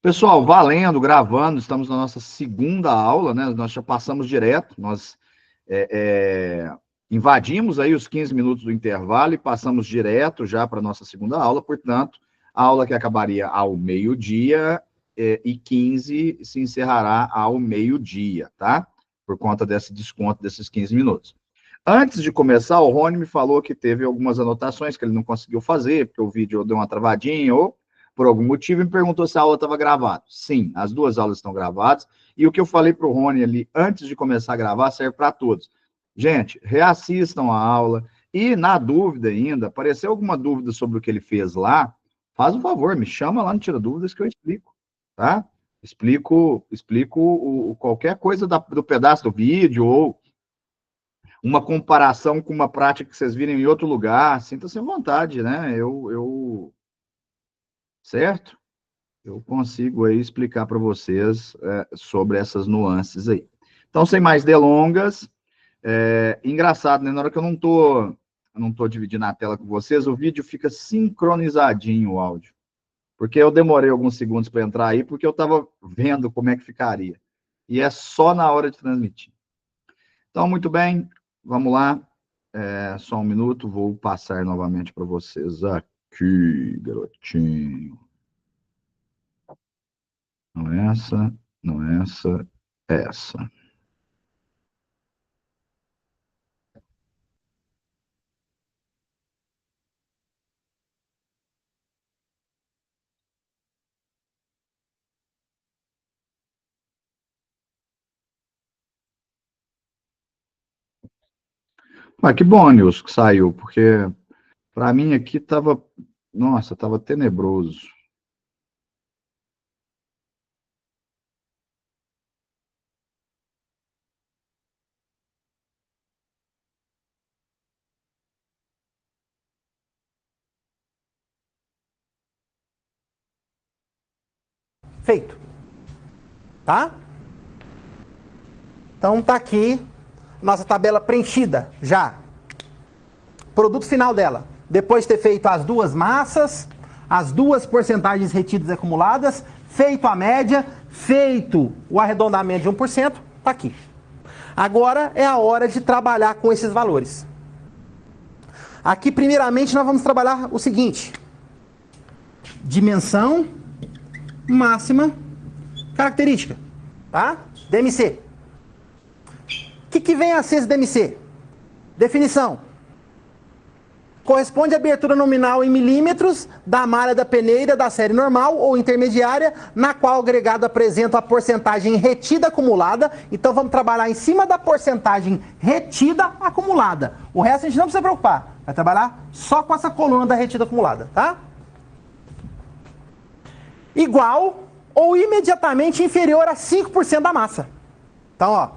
Pessoal, valendo, gravando, estamos na nossa segunda aula, né? Nós já passamos direto, nós invadimos aí os 15 minutos do intervalo e passamos direto já para a nossa segunda aula, portanto, a aula que acabaria ao meio-dia e 15 se encerrará ao meio-dia, tá? Por conta desse desconto desses 15 minutos. Antes de começar, o Rony me falou que teve algumas anotações que ele não conseguiu fazer, porque o vídeo deu uma travadinha ou por algum motivo, e me perguntou se a aula estava gravada. Sim, as duas aulas estão gravadas, e o que eu falei para o Rony ali, antes de começar a gravar, serve para todos. Gente, reassistam a aula, e na dúvida ainda, apareceu alguma dúvida sobre o que ele fez lá, faz um favor, me chama lá no Tira Dúvidas que eu explico, tá? Explico qualquer coisa do pedaço do vídeo, ou uma comparação com uma prática que vocês virem em outro lugar, sinta-se à vontade, né? Certo? Eu consigo aí explicar para vocês sobre essas nuances aí. Então, sem mais delongas, engraçado, né? Na hora que eu não tô dividindo a tela com vocês, o vídeo fica sincronizadinho, o áudio. Porque eu demorei alguns segundos para entrar aí, porque eu estava vendo como é que ficaria. E é só na hora de transmitir. Então, muito bem, vamos lá. Só um minuto, vou passar novamente para vocês aqui, garotinho. Não é essa, não é essa, é essa. Mas que bom, Nilson, que saiu, porque para mim aqui tava, nossa, tava tenebroso. Feito. Tá? Então tá aqui nossa tabela preenchida já. Produto final dela. Depois de ter feito as duas massas, as duas porcentagens retidas e acumuladas, feito a média, feito o arredondamento de 1%, tá aqui. Agora é a hora de trabalhar com esses valores. Aqui, primeiramente, nós vamos trabalhar o seguinte. Dimensão máxima característica, tá? DMC. O que vem a ser esse DMC? Definição. Corresponde à abertura nominal em milímetros da malha da peneira da série normal ou intermediária, na qual o agregado apresenta a porcentagem retida acumulada. Então vamos trabalhar em cima da porcentagem retida acumulada. O resto a gente não precisa preocupar. Vai trabalhar só com essa coluna da retida acumulada, tá? Igual ou imediatamente inferior a 5% da massa. Então, ó.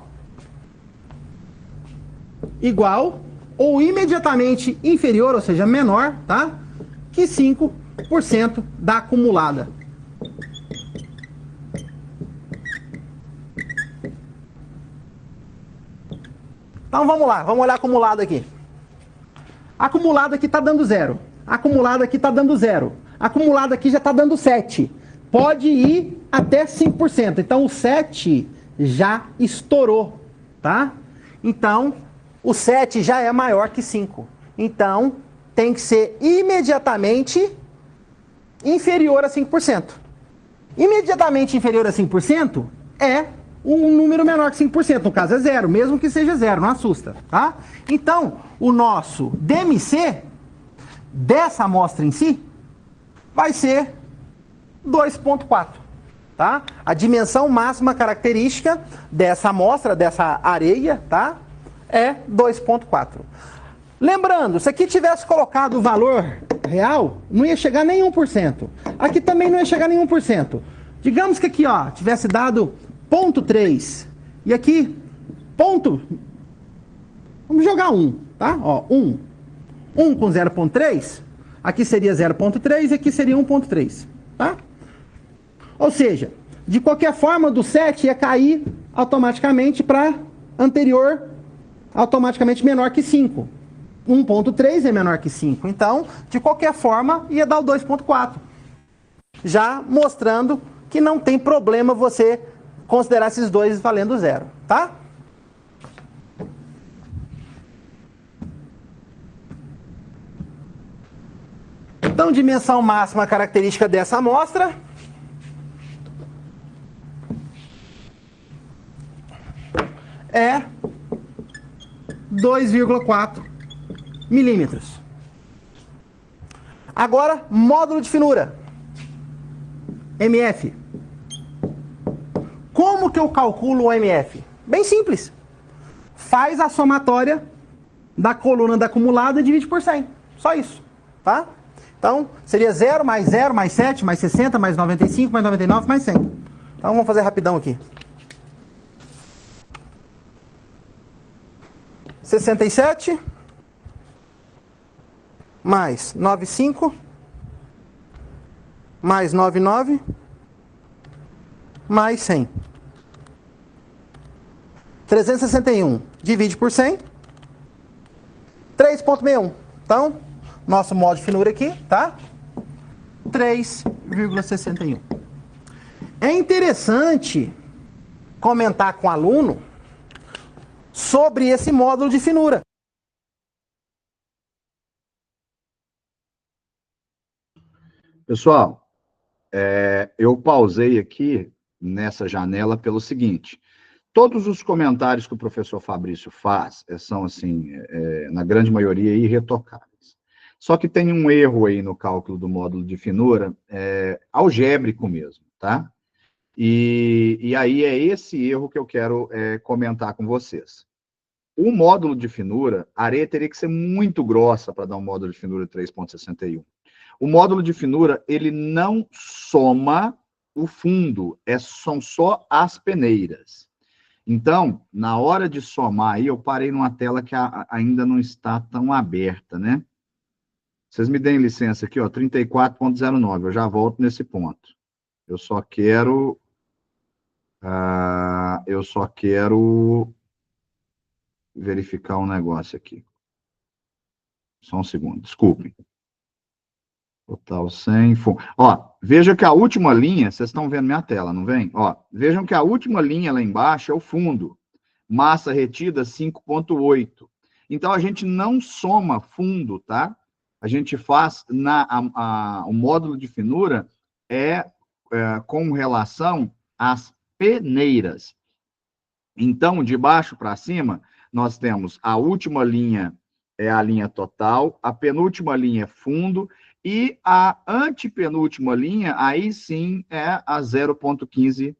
Igual ou imediatamente inferior, ou seja, menor, tá? Que 5% da acumulada. Então vamos lá, vamos olhar acumulado aqui. Acumulado aqui está dando 0. Acumulado aqui está dando 0. Acumulado aqui já está dando 7. Pode ir até 5%. Então o 7 já estourou, tá? Então o 7 já é maior que 5. Então tem que ser imediatamente inferior a 5%. Imediatamente inferior a 5% é um número menor que 5%. No caso é 0, mesmo que seja 0, não assusta, tá? Então o nosso DMC dessa amostra em si vai ser 2,4, tá? A dimensão máxima característica dessa amostra, dessa areia, tá? É 2,4. Lembrando, se aqui tivesse colocado o valor real, não ia chegar nem 1%. Aqui também não ia chegar nem 1%. Digamos que aqui, ó, tivesse dado 0,3. E aqui, vamos jogar 1, tá? Ó, 1. 1 com 0,3, aqui seria 0,3 e aqui seria 1,3, tá? Ou seja, de qualquer forma, do 7 ia cair automaticamente para anterior, automaticamente menor que 5. 1,3 é menor que 5. Então, de qualquer forma, ia dar o 2,4. Já mostrando que não tem problema você considerar esses dois valendo zero, tá? Então, dimensão máxima característica dessa amostra é 2,4 milímetros. Agora, módulo de finura, MF. Como que eu calculo o MF? Bem simples. Faz a somatória da coluna da acumulada e divide por 100. Só isso, tá? Então, seria 0 mais 7, mais 60, mais 95, mais 99, mais 100. Então, vamos fazer rapidão aqui. 67 mais 95 mais 99 mais 100. 361 divide por 100, 3,61. Então, nosso módulo de finura aqui, tá? 3,61. É interessante comentar com o aluno sobre esse módulo de finura. Pessoal, eu pausei aqui nessa janela pelo seguinte: todos os comentários que o professor Fabrício faz são, assim, na grande maioria, irretocáveis. Só que tem um erro aí no cálculo do módulo de finura, algébrico mesmo, tá? E aí é esse erro que eu quero comentar com vocês. O módulo de finura, a areia teria que ser muito grossa para dar um módulo de finura 3,61. O módulo de finura, ele não soma o fundo, são só as peneiras. Então, na hora de somar aí, eu parei numa tela que ainda não está tão aberta, né? Vocês me deem licença aqui, ó, 34,09, eu já volto nesse ponto. Eu só quero verificar um negócio aqui. Só um segundo, desculpem. Total 100. Ó, veja que a última linha, vocês estão vendo minha tela, não vem? Ó, vejam que a última linha lá embaixo é o fundo. Massa retida 5,8. Então, a gente não soma fundo, tá? A gente faz, o módulo de finura com relação às peneiras. Então, de baixo para cima, nós temos a última linha é a linha total, a penúltima linha é fundo, e a antepenúltima linha, aí sim, é a 0,15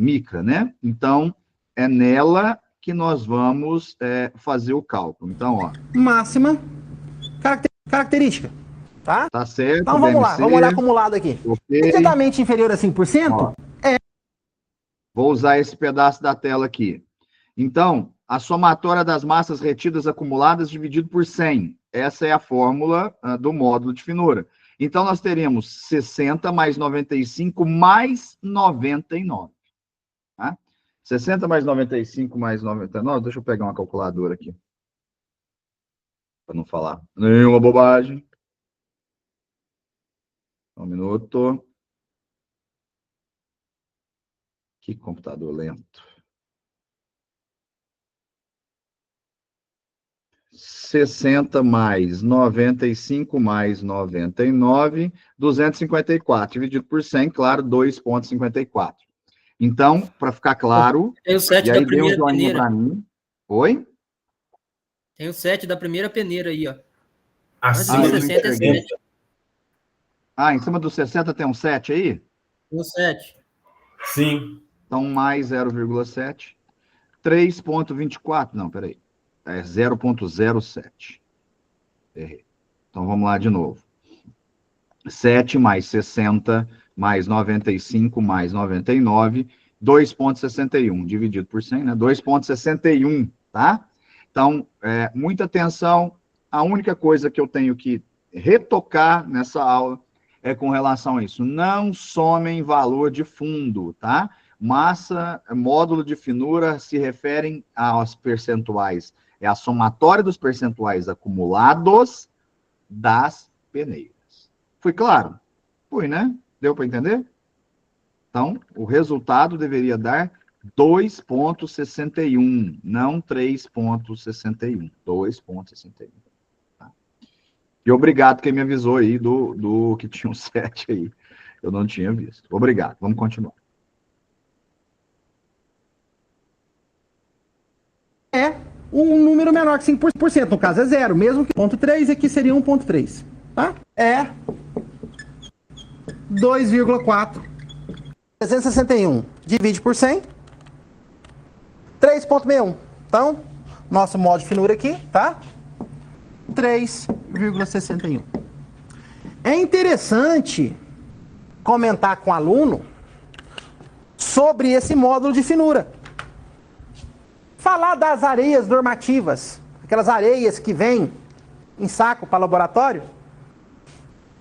micra, né? Então, é nela que nós vamos fazer o cálculo. Então, ó. Máxima característica, tá? Tá certo. Então, vamos lá, vamos olhar acumulado aqui. Okay. Detidamente inferior a 5%, Vou usar esse pedaço da tela aqui. Então, a somatória das massas retidas acumuladas dividido por 100. Essa é a fórmula do módulo de finura. Então, nós teríamos 60 mais 95 mais 99. Tá? 60 mais 95 mais 99, deixa eu pegar uma calculadora aqui. Para não falar nenhuma bobagem. Um minuto. Que computador lento. 60 mais 95 mais 99, 254. Dividido por 100, claro, 2,54. Então, para ficar claro... Tem o 7 da primeira peneira. Para mim. Oi? Tem o 7 da primeira peneira aí, ó. Acima do 60 é 7. Em cima do 60 tem um 7 aí? Tem o 7. Sim. Então, mais 0,7. 3,24. Não, peraí. É 0,07. Errei. Então, vamos lá de novo. 7 mais 60 mais 95 mais 99, 2,61. Dividido por 100, né? 2,61, tá? Então, muita atenção. A única coisa que eu tenho que retocar nessa aula é com relação a isso. Não somem valor de fundo, tá? Massa, módulo de finura se referem aos percentuais. É a somatória dos percentuais acumulados das peneiras. Foi claro? Fui, né? Deu para entender? Então, o resultado deveria dar 2,61, não 3,61. 2,61. Tá? E obrigado quem me avisou aí do que tinha um 7 aí. Eu não tinha visto. Obrigado. Vamos continuar. É um número menor que 5%. No caso é 0. Mesmo que 0,3, aqui seria 1,3. Tá? É 2,4. 361 divide por 100. 3,61. Então, nosso modo de finura aqui, tá? 3,61. É interessante comentar com o aluno sobre esse módulo de finura. Falar das areias normativas, aquelas areias que vêm em saco para laboratório,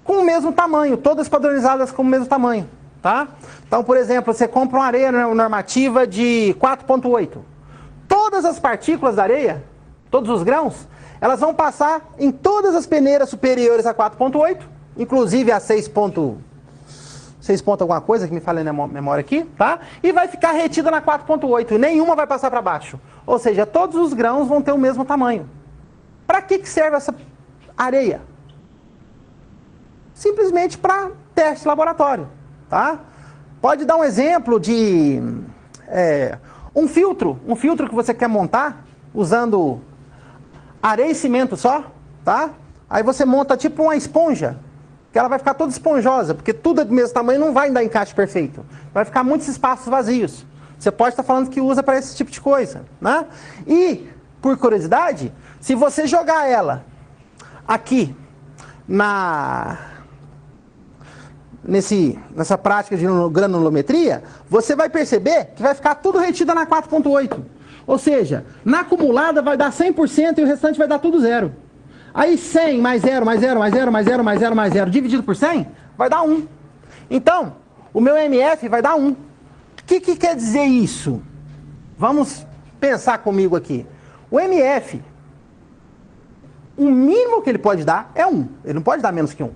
com o mesmo tamanho, todas padronizadas com o mesmo tamanho, tá? Então, por exemplo, você compra uma areia normativa de 4,8. Todas as partículas da areia, todos os grãos, elas vão passar em todas as peneiras superiores a 4,8, inclusive a 6 ponto alguma coisa, que me falha na memória aqui, tá? E vai ficar retida na 4,8, e nenhuma vai passar para baixo. Ou seja, todos os grãos vão ter o mesmo tamanho. Para que serve essa areia? Simplesmente para teste de laboratório, tá? Pode dar um exemplo de um filtro que você quer montar usando areia e cimento só, tá? Aí você monta tipo uma esponja, que ela vai ficar toda esponjosa, porque tudo é do mesmo tamanho, não vai dar encaixe perfeito. Vai ficar muitos espaços vazios. Você pode estar falando que usa para esse tipo de coisa, né? E, por curiosidade, se você jogar ela aqui nessa prática de granulometria, você vai perceber que vai ficar tudo retido na 4,8. Ou seja, na acumulada vai dar 100% e o restante vai dar tudo 0. Aí 100 mais 0, mais 0, mais 0, mais 0, mais 0, mais 0, dividido por 100, vai dar 1. Então, o meu MF vai dar 1. O que quer dizer isso? Vamos pensar comigo aqui. O MF, o mínimo que ele pode dar é 1. Ele não pode dar menos que 1.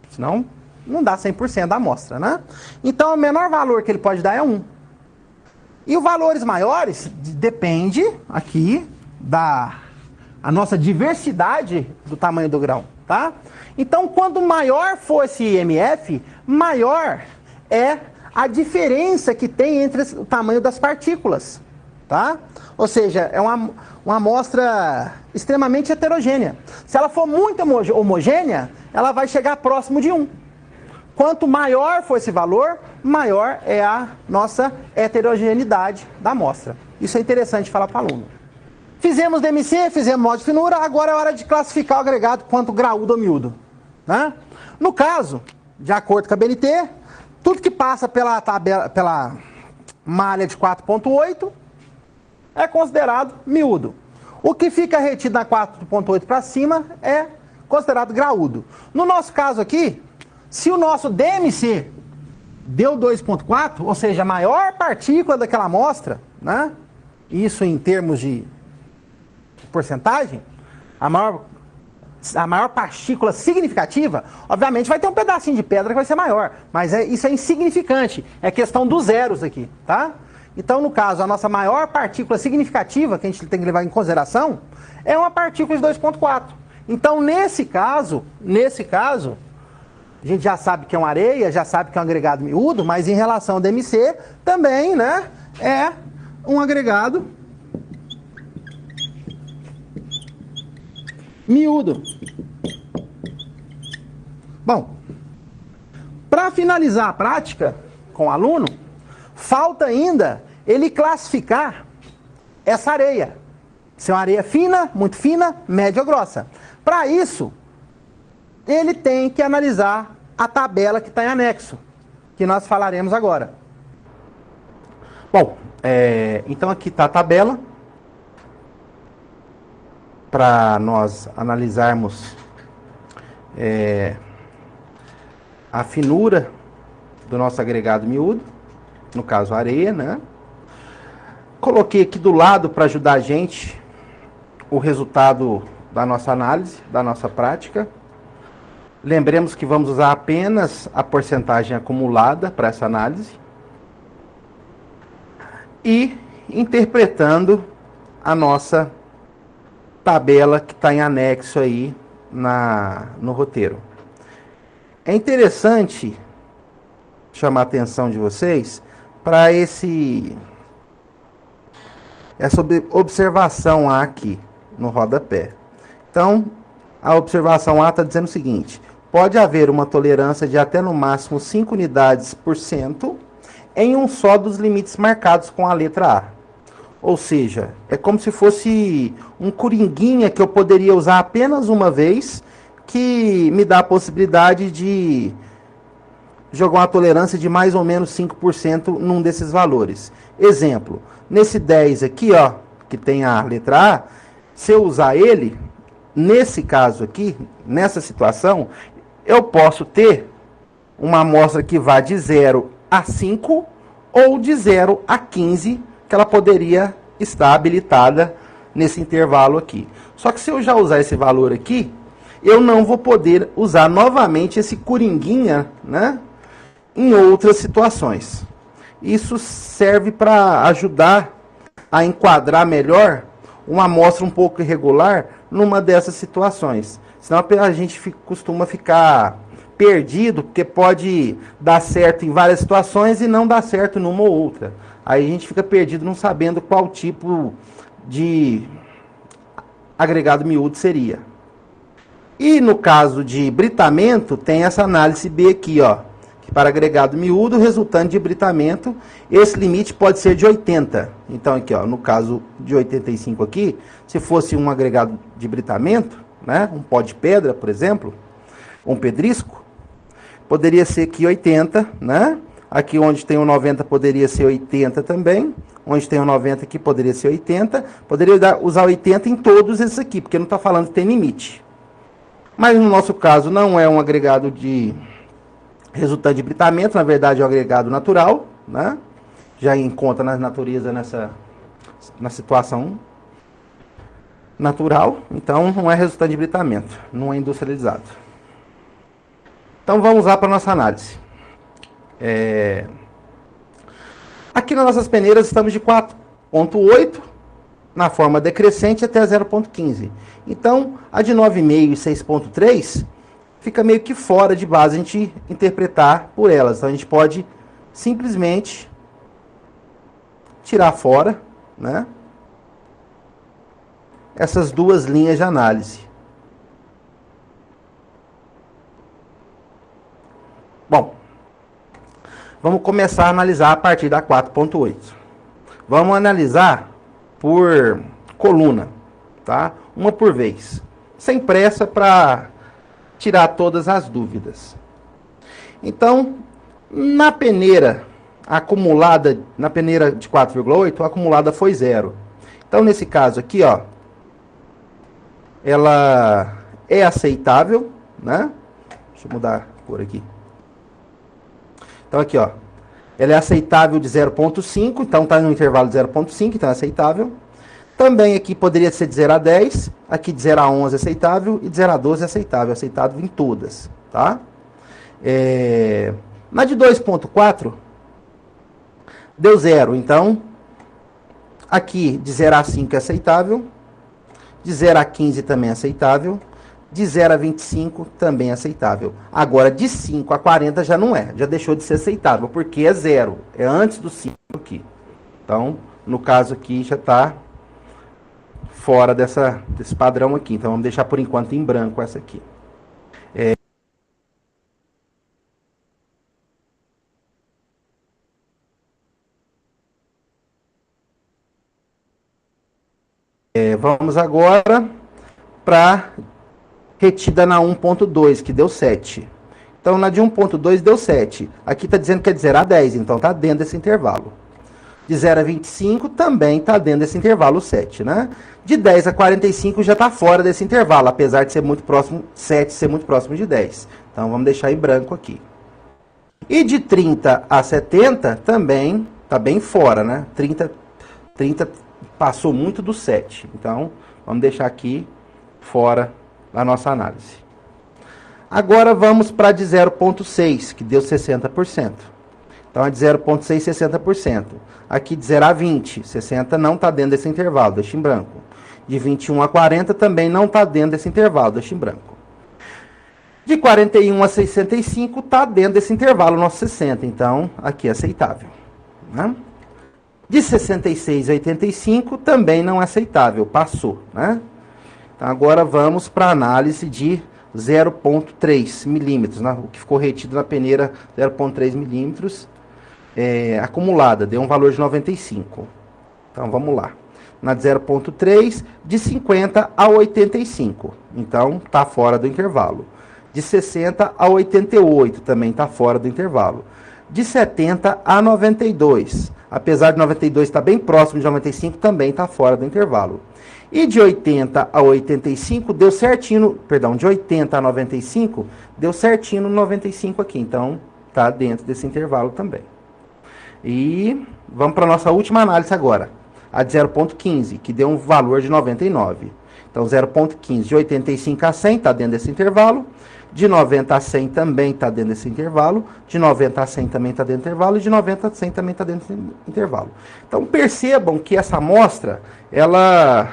Senão, não dá 100% da amostra, né? Então, o menor valor que ele pode dar é 1. E os valores maiores depende aqui a nossa diversidade do tamanho do grão, tá? Então, quanto maior for esse MF, maior é a diferença que tem entre o tamanho das partículas, tá? Ou seja, é uma amostra extremamente heterogênea. Se ela for muito homogênea, ela vai chegar próximo de 1. Quanto maior for esse valor, maior é a nossa heterogeneidade da amostra. Isso é interessante falar para o aluno. Fizemos DMC, fizemos modo de finura, agora é hora de classificar o agregado quanto graúdo ou miúdo, né? No caso, de acordo com a BNT, tudo que passa pela malha de 4,8 é considerado miúdo. O que fica retido na 4,8 para cima é considerado graúdo. No nosso caso aqui, se o nosso DMC deu 2,4, ou seja, a maior partícula daquela amostra, né? Isso em termos de porcentagem, a maior partícula significativa, obviamente vai ter um pedacinho de pedra que vai ser maior, mas isso é insignificante, é questão dos zeros aqui, tá? Então, no caso, a nossa maior partícula significativa, que a gente tem que levar em consideração, é uma partícula de 2,4. Então, nesse caso, a gente já sabe que é uma areia, já sabe que é um agregado miúdo, mas em relação ao DMC, também, né, é um agregado miúdo. Bom, para finalizar a prática com o aluno, falta ainda ele classificar essa areia. Se é uma areia fina, muito fina, média ou grossa. Para isso, ele tem que analisar a tabela que está em anexo, que nós falaremos agora. Bom, então aqui está a tabela, para nós analisarmos a finura do nosso agregado miúdo, no caso a areia, né? Coloquei aqui do lado para ajudar a gente o resultado da nossa análise, da nossa prática. Lembremos que vamos usar apenas a porcentagem acumulada para essa análise, e interpretando a nossa tabela que está em anexo aí no roteiro. É interessante chamar a atenção de vocês para essa observação A aqui no rodapé. Então, a observação A está dizendo o seguinte: pode haver uma tolerância de até no máximo 5 unidades por cento em um só dos limites marcados com a letra A. Ou seja, é como se fosse um coringuinha que eu poderia usar apenas uma vez, que me dá a possibilidade de jogar uma tolerância de mais ou menos 5% num desses valores. Exemplo, nesse 10 aqui, ó, que tem a letra A, se eu usar ele, nesse caso aqui, nessa situação, eu posso ter uma amostra que vá de 0 a 5 ou de 0 a 15, que ela poderia estar habilitada nesse intervalo aqui. Só que se eu já usar esse valor aqui, eu não vou poder usar novamente esse coringuinha, né, em outras situações. Isso serve para ajudar a enquadrar melhor uma amostra um pouco irregular numa dessas situações. Senão a gente costuma ficar perdido, porque pode dar certo em várias situações e não dar certo numa ou outra. Aí a gente fica perdido não sabendo qual tipo de agregado miúdo seria. E no caso de britamento, tem essa análise B aqui, ó, que para agregado miúdo resultante de britamento, esse limite pode ser de 80. Então aqui, ó, no caso de 85 aqui, se fosse um agregado de britamento, né, um pó de pedra, por exemplo, um pedrisco, poderia ser aqui 80, né? Aqui onde tem o 90 poderia ser 80 também. Onde tem o 90 aqui poderia ser 80. Poderia usar 80 em todos esses aqui, porque não está falando que tem limite. Mas no nosso caso não é um agregado de resultante de britamento, na verdade é um agregado natural, né? Já encontra na natureza na situação natural, então não é resultante de britamento, não é industrializado. Então vamos lá para a nossa análise. Aqui nas nossas peneiras estamos de 4,8 na forma decrescente até 0,15. Então, a de 9,5 e 6,3 fica meio que fora de base a gente interpretar por elas. Então, a gente pode simplesmente tirar fora, né, essas duas linhas de análise. Bom, vamos começar a analisar a partir da 4,8. Vamos analisar por coluna, tá? Uma por vez. Sem pressa para tirar todas as dúvidas. Então, na peneira acumulada, na peneira de 4,8, a acumulada foi 0. Então, nesse caso aqui, ó, ela é aceitável, né? Deixa eu mudar a cor aqui. Então, aqui, ó, ela é aceitável de 0,5, então está no intervalo de 0,5, então é aceitável. Também aqui poderia ser de 0 a 10, aqui de 0 a 11 é aceitável, e de 0 a 12 é aceitável em todas, tá? Na de 2,4, deu 0, então, aqui de 0 a 5 é aceitável, de 0 a 15 também é aceitável, de 0 a 25 também é aceitável. Agora, de 5 a 40 já não é, já deixou de ser aceitável, porque é 0, é antes do 5 aqui. Então, no caso aqui já está fora desse padrão aqui. Então, vamos deixar por enquanto em branco essa aqui. Vamos agora para retida na 1,2, que deu 7. Então, na de 1,2 deu 7. Aqui está dizendo que é de 0 a 10, então está dentro desse intervalo. De 0 a 25 também está dentro desse intervalo 7, né? De 10 a 45 já está fora desse intervalo, apesar de ser muito próximo, 7 ser muito próximo de 10. Então, vamos deixar em branco aqui. E de 30 a 70 também está bem fora, né? 30 passou muito do 7. Então, vamos deixar aqui fora da nossa análise. Agora vamos para de 0,6, que deu 60%. Então, é de 0,6, 60%. Aqui de 0 a 20, 60 não está dentro desse intervalo, deixa em branco. De 21 a 40 também não está dentro desse intervalo, deixa em branco. De 41 a 65 está dentro desse intervalo, nosso 60. Então, aqui é aceitável. Né? De 66 a 85 também não é aceitável, passou. Né? Então, agora vamos para a análise de 0,3 milímetros, né? O que ficou retido na peneira 0,3 milímetros acumulada, deu um valor de 95. Então, vamos lá. Na de 0,3, de 50 a 85. Então, está fora do intervalo. De 60 a 88, também está fora do intervalo. De 70 a 92. Apesar de 92 estar bem próximo de 95, também está fora do intervalo. E de 80 a 85, deu certinho, perdão, de 80 a 95, deu certinho no 95 aqui. Então, está dentro desse intervalo também. E vamos para a nossa última análise agora. A de 0,15, que deu um valor de 99. Então, 0,15 de 85 a 100 está dentro desse intervalo. De 90 a 100 também está dentro desse intervalo. De 90 a 100 também está dentro do intervalo. E de 90 a 100 também está dentro desse intervalo. Então, percebam que essa amostra, ela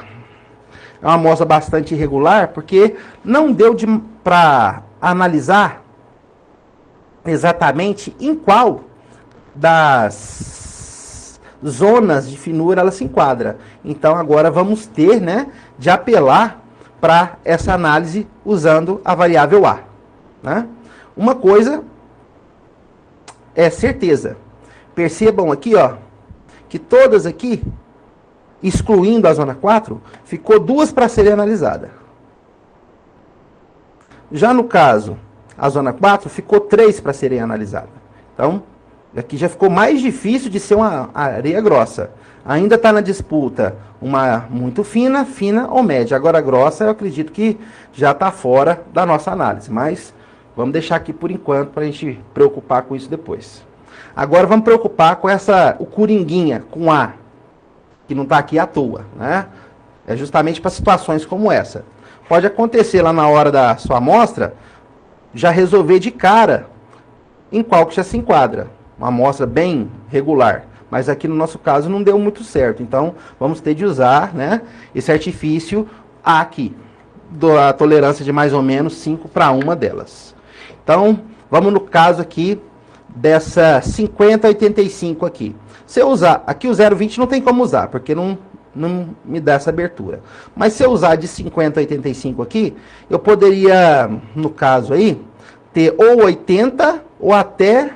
é uma amostra bastante irregular, porque não deu para analisar exatamente em qual das zonas de finura ela se enquadra. Então, agora vamos ter, né, de apelar para essa análise usando a variável A. Né? Uma coisa é certeza. Percebam aqui, ó, que todas aqui, excluindo a zona 4, ficou 2 para serem analisadas. Já no caso, a zona 4 ficou 3 para serem analisadas. Então, aqui já ficou mais difícil de ser uma areia grossa. Ainda está na disputa uma muito fina, fina ou média. Agora grossa, eu acredito que já está fora da nossa análise. Mas vamos deixar aqui por enquanto para a gente preocupar com isso depois. Agora vamos preocupar com o coringuinha, com A, que não está aqui à toa. Né? É justamente para situações como essa. Pode acontecer lá na hora da sua amostra, já resolver de cara em qual que já se enquadra. Uma amostra bem regular. Mas aqui no nosso caso não deu muito certo. Então, vamos ter de usar, né, esse artifício aqui. Da tolerância de mais ou menos 5 para uma delas. Então, vamos no caso aqui dessa 5085 aqui. Se eu usar, aqui o 0,20 não tem como usar, porque não me dá essa abertura. Mas se eu usar de 5085 aqui, eu poderia, no caso aí, ter ou 80 ou até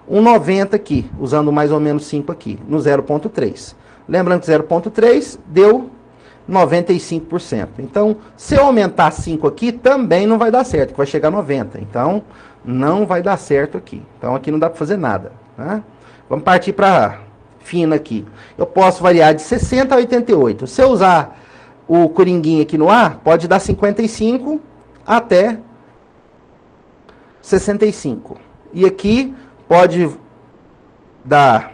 um 90 aqui, usando mais ou menos 5 aqui, no 0,3. Lembrando que 0,3 deu 95%. Então, se eu aumentar 5 aqui, também não vai dar certo, que vai chegar a 90. Então, não vai dar certo aqui. Então, aqui não dá para fazer nada. Né? Vamos partir para fina aqui. Eu posso variar de 60 a 88. Se eu usar o coringuinho aqui no A, pode dar 55 até 65. E aqui pode dar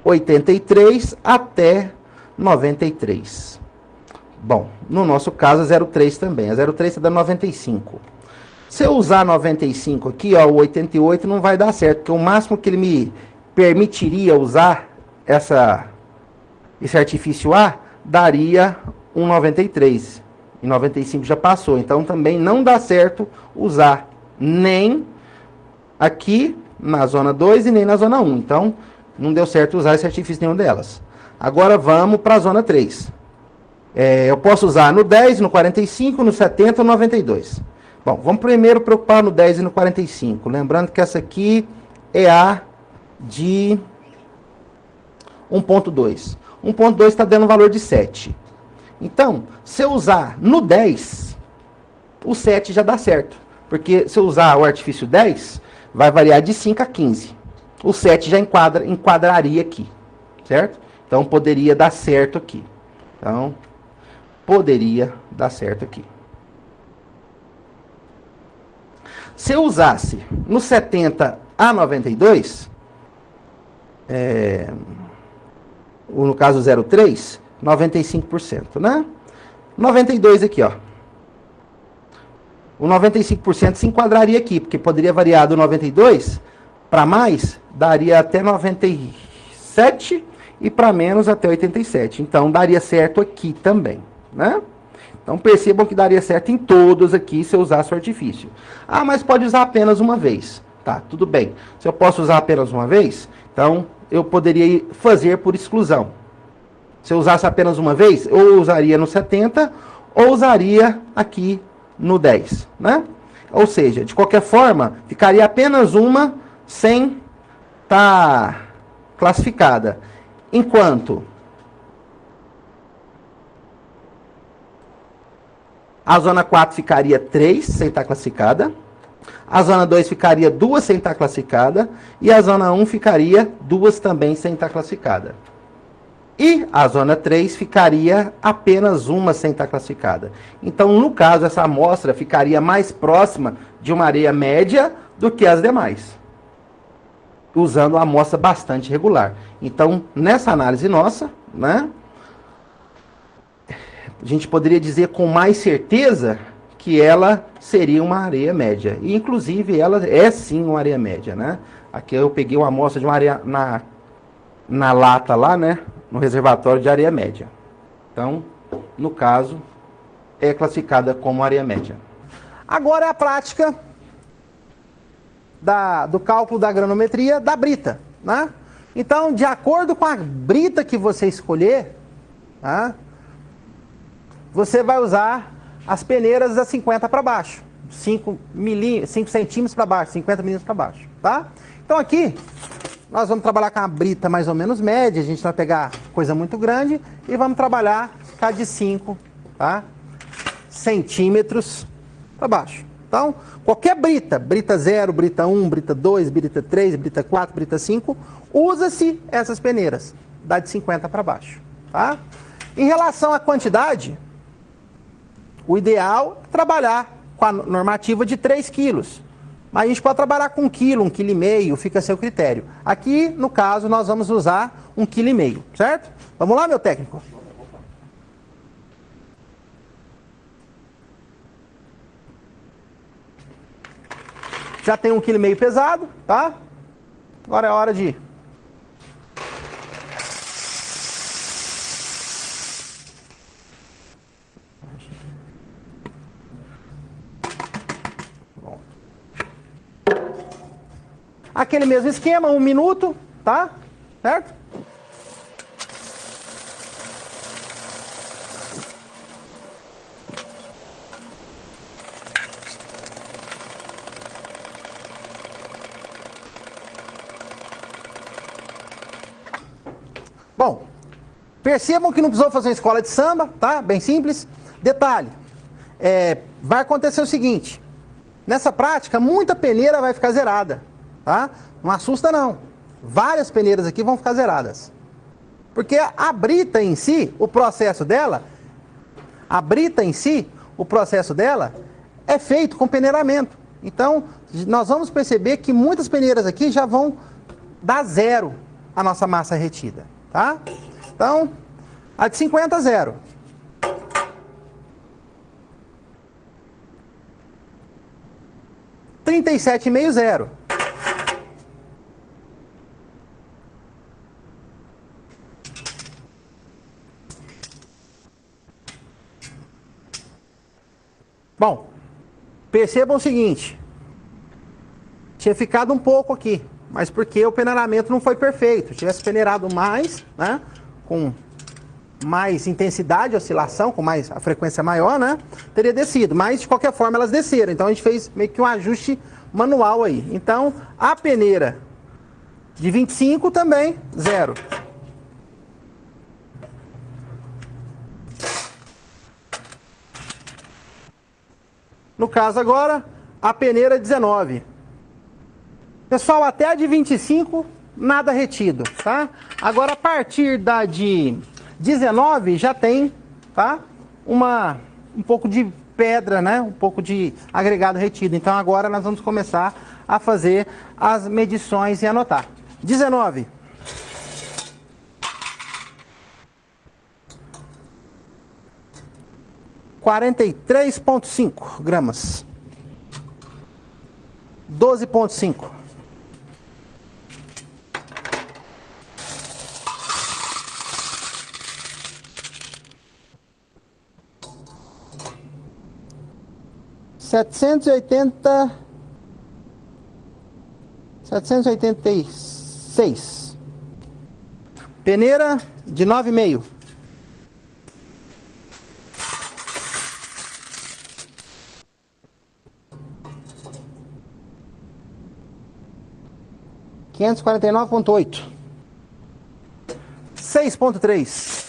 83 até 93. Bom, no nosso caso, 0,3 também. A 0,3 está dando 95. Se eu usar 95 aqui, ó, o 88 não vai dar certo, porque o máximo que ele me permitiria usar esse artifício A, daria um 93. E 95 já passou. Então, também não dá certo usar nem aqui na zona 2 e nem na zona 1. Então, não deu certo usar esse artifício nenhum delas. Agora, vamos para a zona 3. Eu posso usar no 10, no 45, no 70 ou no 92. Bom, vamos primeiro preocupar no 10 e no 45. Lembrando que essa aqui é a de 1.2. 1.2 está dando um valor de 7. Então, se eu usar no 10, o 7 já dá certo. Porque se eu usar o artifício 10, vai variar de 5 a 15. O 7 já enquadraria aqui, certo? Então, poderia dar certo aqui. Então, poderia dar certo aqui. Se eu usasse no 70 a 92, no caso 0,3, 95%, né? 92 aqui, ó. O 95% se enquadraria aqui, porque poderia variar do 92 para mais daria até 97 e para menos até 87. Então, daria certo aqui também, né? Então, percebam que daria certo em todos aqui se eu usasse o artifício. Ah, mas pode usar apenas uma vez. Tá, tudo bem. Se eu posso usar apenas uma vez, então eu poderia fazer por exclusão. Se eu usasse apenas uma vez, ou usaria no 70, ou usaria aqui no 10, né? Ou seja, de qualquer forma, ficaria apenas uma sem estar classificada. Enquanto a zona 4 ficaria 3 sem estar classificada, a zona 2 ficaria 2 sem estar classificada, e a zona 1 ficaria 2 também sem estar classificada. E a zona 3 ficaria apenas uma sem estar classificada. Então, no caso, essa amostra ficaria mais próxima de uma areia média do que as demais, usando uma amostra bastante regular. Então, nessa análise nossa, né, a gente poderia dizer com mais certeza que ela seria uma areia média. E, inclusive, ela é sim uma areia média, né? Aqui eu peguei uma amostra de uma areia na lata lá, né? No reservatório de areia média. Então, no caso, é classificada como areia média. Agora é a prática do cálculo da granometria da brita, né? Então, de acordo com a brita que você escolher, né, você vai usar as peneiras da 50 para baixo, 5 centímetros para baixo, 50 milímetros para baixo, tá? Então aqui, nós vamos trabalhar com a brita mais ou menos média, a gente vai pegar coisa muito grande e vamos trabalhar com a de 5, tá? Centímetros para baixo. Então, qualquer brita 0, brita 1, brita 2, brita 3, brita 4, brita 5, usa-se essas peneiras, da de 50 para baixo, tá? Em relação à quantidade, o ideal é trabalhar com a normativa de 3 quilos. Mas a gente pode trabalhar com 1 quilo, 1,5 kg, fica a seu critério. Aqui, no caso, nós vamos usar 1,5 kg, certo? Vamos lá, meu técnico? Já tem 1,5 kg pesado, tá? Agora é hora de... Aquele mesmo esquema, 1 minuto, tá? Certo? Bom, percebam que não precisou fazer uma escola de samba, tá? Bem simples. Detalhe, vai acontecer o seguinte, nessa prática, muita peneira vai ficar zerada. Tá? Não assusta não. Várias peneiras aqui vão ficar zeradas. Porque a brita em si, o processo dela é feito com peneiramento. Então, nós vamos perceber que muitas peneiras aqui já vão dar 0 a nossa massa retida, tá? Então, a de 50, 0. R$ 37,5, 0. Bom, percebam o seguinte, tinha ficado um pouco aqui, mas porque o peneiramento não foi perfeito. Se tivesse peneirado mais, né, com mais intensidade de oscilação, com a frequência maior, né, teria descido. Mas, de qualquer forma, elas desceram. Então, a gente fez meio que um ajuste manual aí. Então, a peneira de 25 também, 0. No caso agora, a peneira 19. Pessoal, até a de 25, nada retido, tá? Agora, a partir da de 19, já tem, tá? Um pouco de pedra, né? Um pouco de agregado retido. Então, agora nós vamos começar a fazer as medições e anotar. 19. – 43,5 gramas. 12,5. 786. Peneira de 9,5. $549,8. 6,3.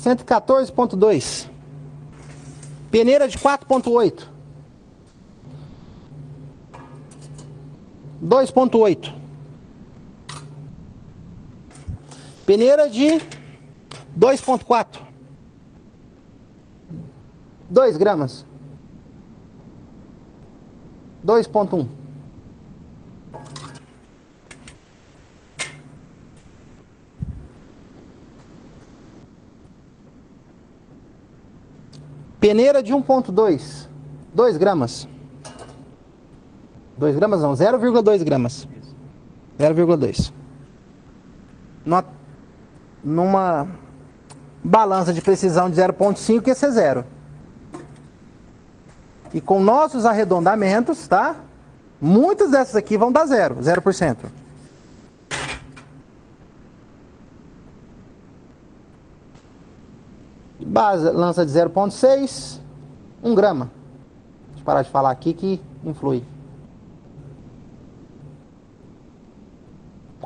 $114,2. Peneira de 4,8. 2,8. Peneira de 2,4. 2 gramas. 2,1. Peneira de 1,2. 2 gramas. 2 gramas não, 0,2 gramas. 0,2. Numa balança de precisão de 0,5 ia ser 0. E com nossos arredondamentos, tá? Muitas dessas aqui vão dar 0%. Balança de 0,6, 1 grama. Deixa eu parar de falar aqui que influi.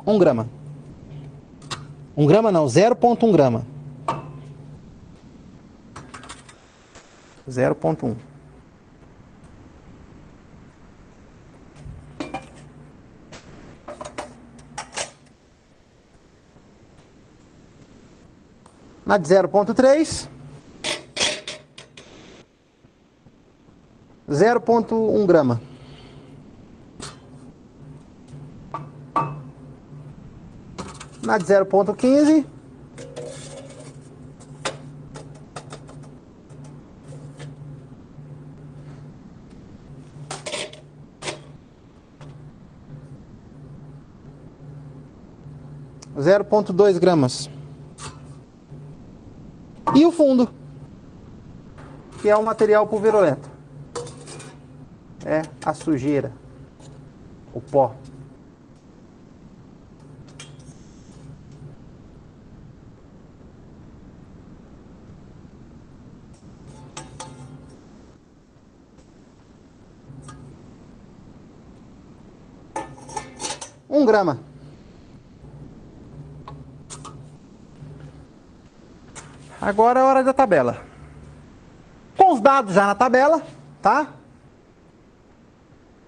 1 grama. 1 grama não, 0,1 grama. 0,1. Na de 0,3. 0,1 grama. Na de 0,15. (0,2 gramas). E o fundo, que é o material pulverulento. É a sujeira, o pó. Um grama. Agora é a hora da tabela. Com os dados já na tabela, tá?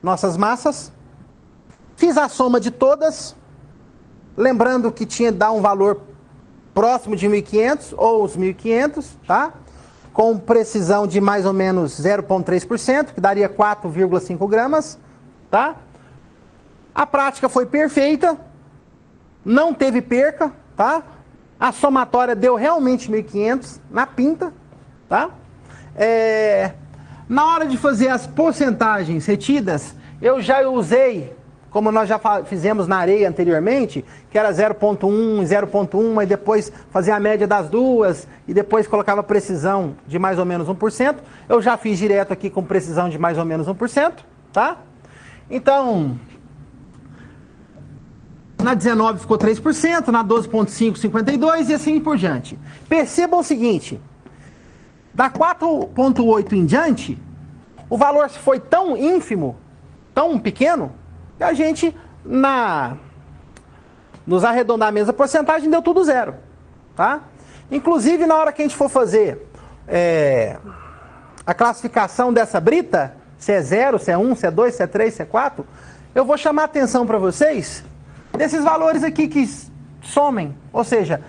Nossas massas. Fiz a soma de todas. Lembrando que tinha que dar um valor próximo de 1.500 ou os 1.500, tá? Com precisão de mais ou menos 0,3%, que daria 4,5 gramas, tá? A prática foi perfeita, não teve perca, tá? A somatória deu realmente 1.500 na pinta, tá? Na hora de fazer as porcentagens retidas, eu já usei, como nós já fizemos na areia anteriormente, que era 0,1, 0,1, e depois fazia a média das duas, e depois colocava precisão de mais ou menos 1%. Eu já fiz direto aqui com precisão de mais ou menos 1%, tá? Então, na 19 ficou 3%, na 12,5, 52% e assim por diante. Percebam o seguinte, da 4,8 em diante, o valor foi tão ínfimo, tão pequeno, que a gente, nos arredondamentos da porcentagem, deu tudo 0. Tá? Inclusive, na hora que a gente for fazer a classificação dessa brita, se é 0, se é 1, se é 2, se é 3, se é 4, eu vou chamar a atenção para vocês desses valores aqui que somem. Ou seja,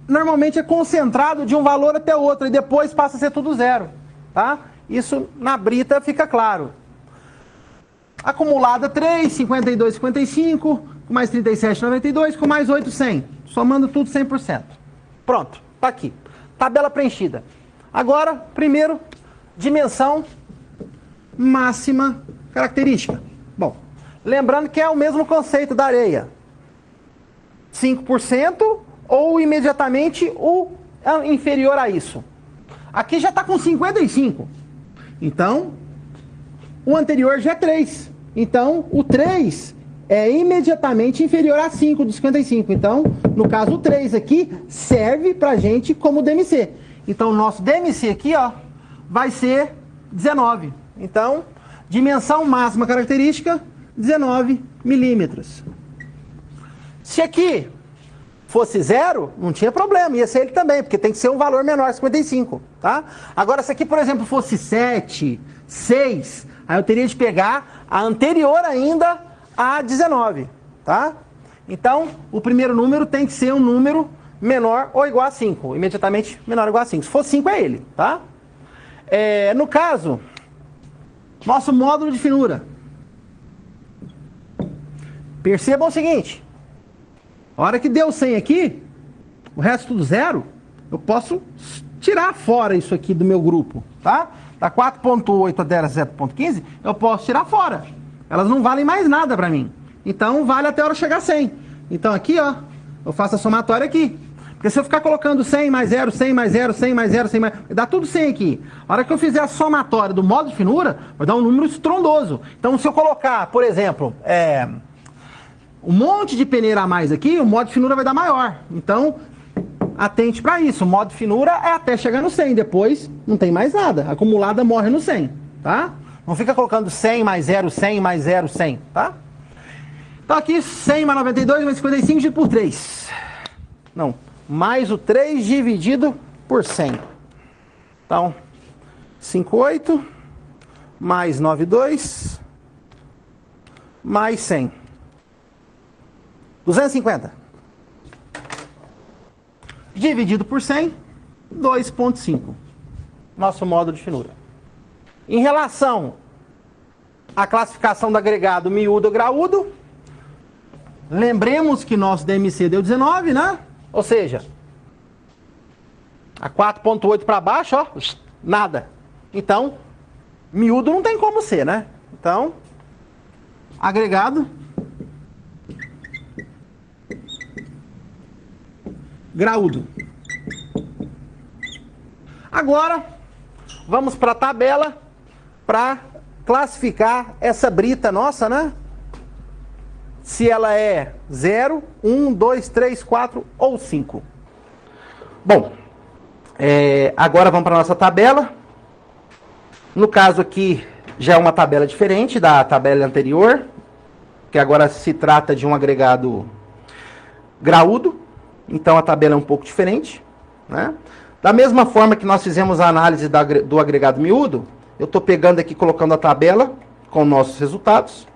normalmente é concentrado de um valor até outro e depois passa a ser tudo 0. Tá? Isso na brita fica claro. Acumulada 3, 52, 55, com mais 37, 92, com mais 8, 100. Somando tudo 100%. Pronto, tá aqui. Tabela preenchida. Agora, primeiro, dimensão máxima característica. Lembrando que é o mesmo conceito da areia. 5% ou imediatamente o inferior a isso. Aqui já está com 55. Então, o anterior já é 3. Então, o 3 é imediatamente inferior a 5 dos 55. Então, no caso, o 3 aqui serve para a gente como DMC. Então, o nosso DMC aqui, ó, vai ser 19. Então, dimensão máxima característica, 19 milímetros. Se aqui fosse 0, não tinha problema, ia ser ele também, porque tem que ser um valor menor, 55, tá? Agora, se aqui, por exemplo, fosse 7, 6, aí eu teria de pegar a anterior ainda a 19, tá? Então, o primeiro número tem que ser um número menor ou igual a 5, imediatamente menor ou igual a 5. Se for 5, é ele, tá? No caso, nosso módulo de finura. Percebam o seguinte. A hora que deu 100 aqui, o resto tudo 0, eu posso tirar fora isso aqui do meu grupo, tá? Da 4.8 até 0.15, eu posso tirar fora. Elas não valem mais nada para mim. Então, vale até a hora chegar a 100. Então, aqui, ó, eu faço a somatória aqui. Porque se eu ficar colocando 100 mais 0, 100 mais 0, 100 mais 0, 100 mais... dá tudo 100 aqui. A hora que eu fizer a somatória do módulo de finura, vai dar um número estrondoso. Então, se eu colocar, por exemplo, um monte de peneira a mais aqui, o módulo de finura vai dar maior. Então, atente para isso. O módulo de finura é até chegar no 100. Depois, não tem mais nada. A acumulada morre no 100, tá? Não fica colocando 100 mais 0, 100 mais 0, 100, tá? Então, aqui, 100 mais 92 mais 55 dividido por 3. Não, mais o 3 dividido por 100. Então, 58 mais 92 mais 100. 250. Dividido por 100, 2,5. Nosso módulo de finura. Em relação à classificação do agregado miúdo ou graúdo, lembremos que nosso DMC deu 19, né? Ou seja, a 4.8 para baixo, ó, nada. Então, miúdo não tem como ser, né? Então, agregado graúdo. Agora, vamos para a tabela para classificar essa brita nossa, né? Se ela é 0, 1, 2, 3, 4 ou 5. Bom, agora vamos para a nossa tabela. No caso aqui, já é uma tabela diferente da tabela anterior, que agora se trata de um agregado graúdo. Então, a tabela é um pouco diferente, né? Da mesma forma que nós fizemos a análise do agregado miúdo, eu estou pegando aqui, colocando a tabela com nossos resultados.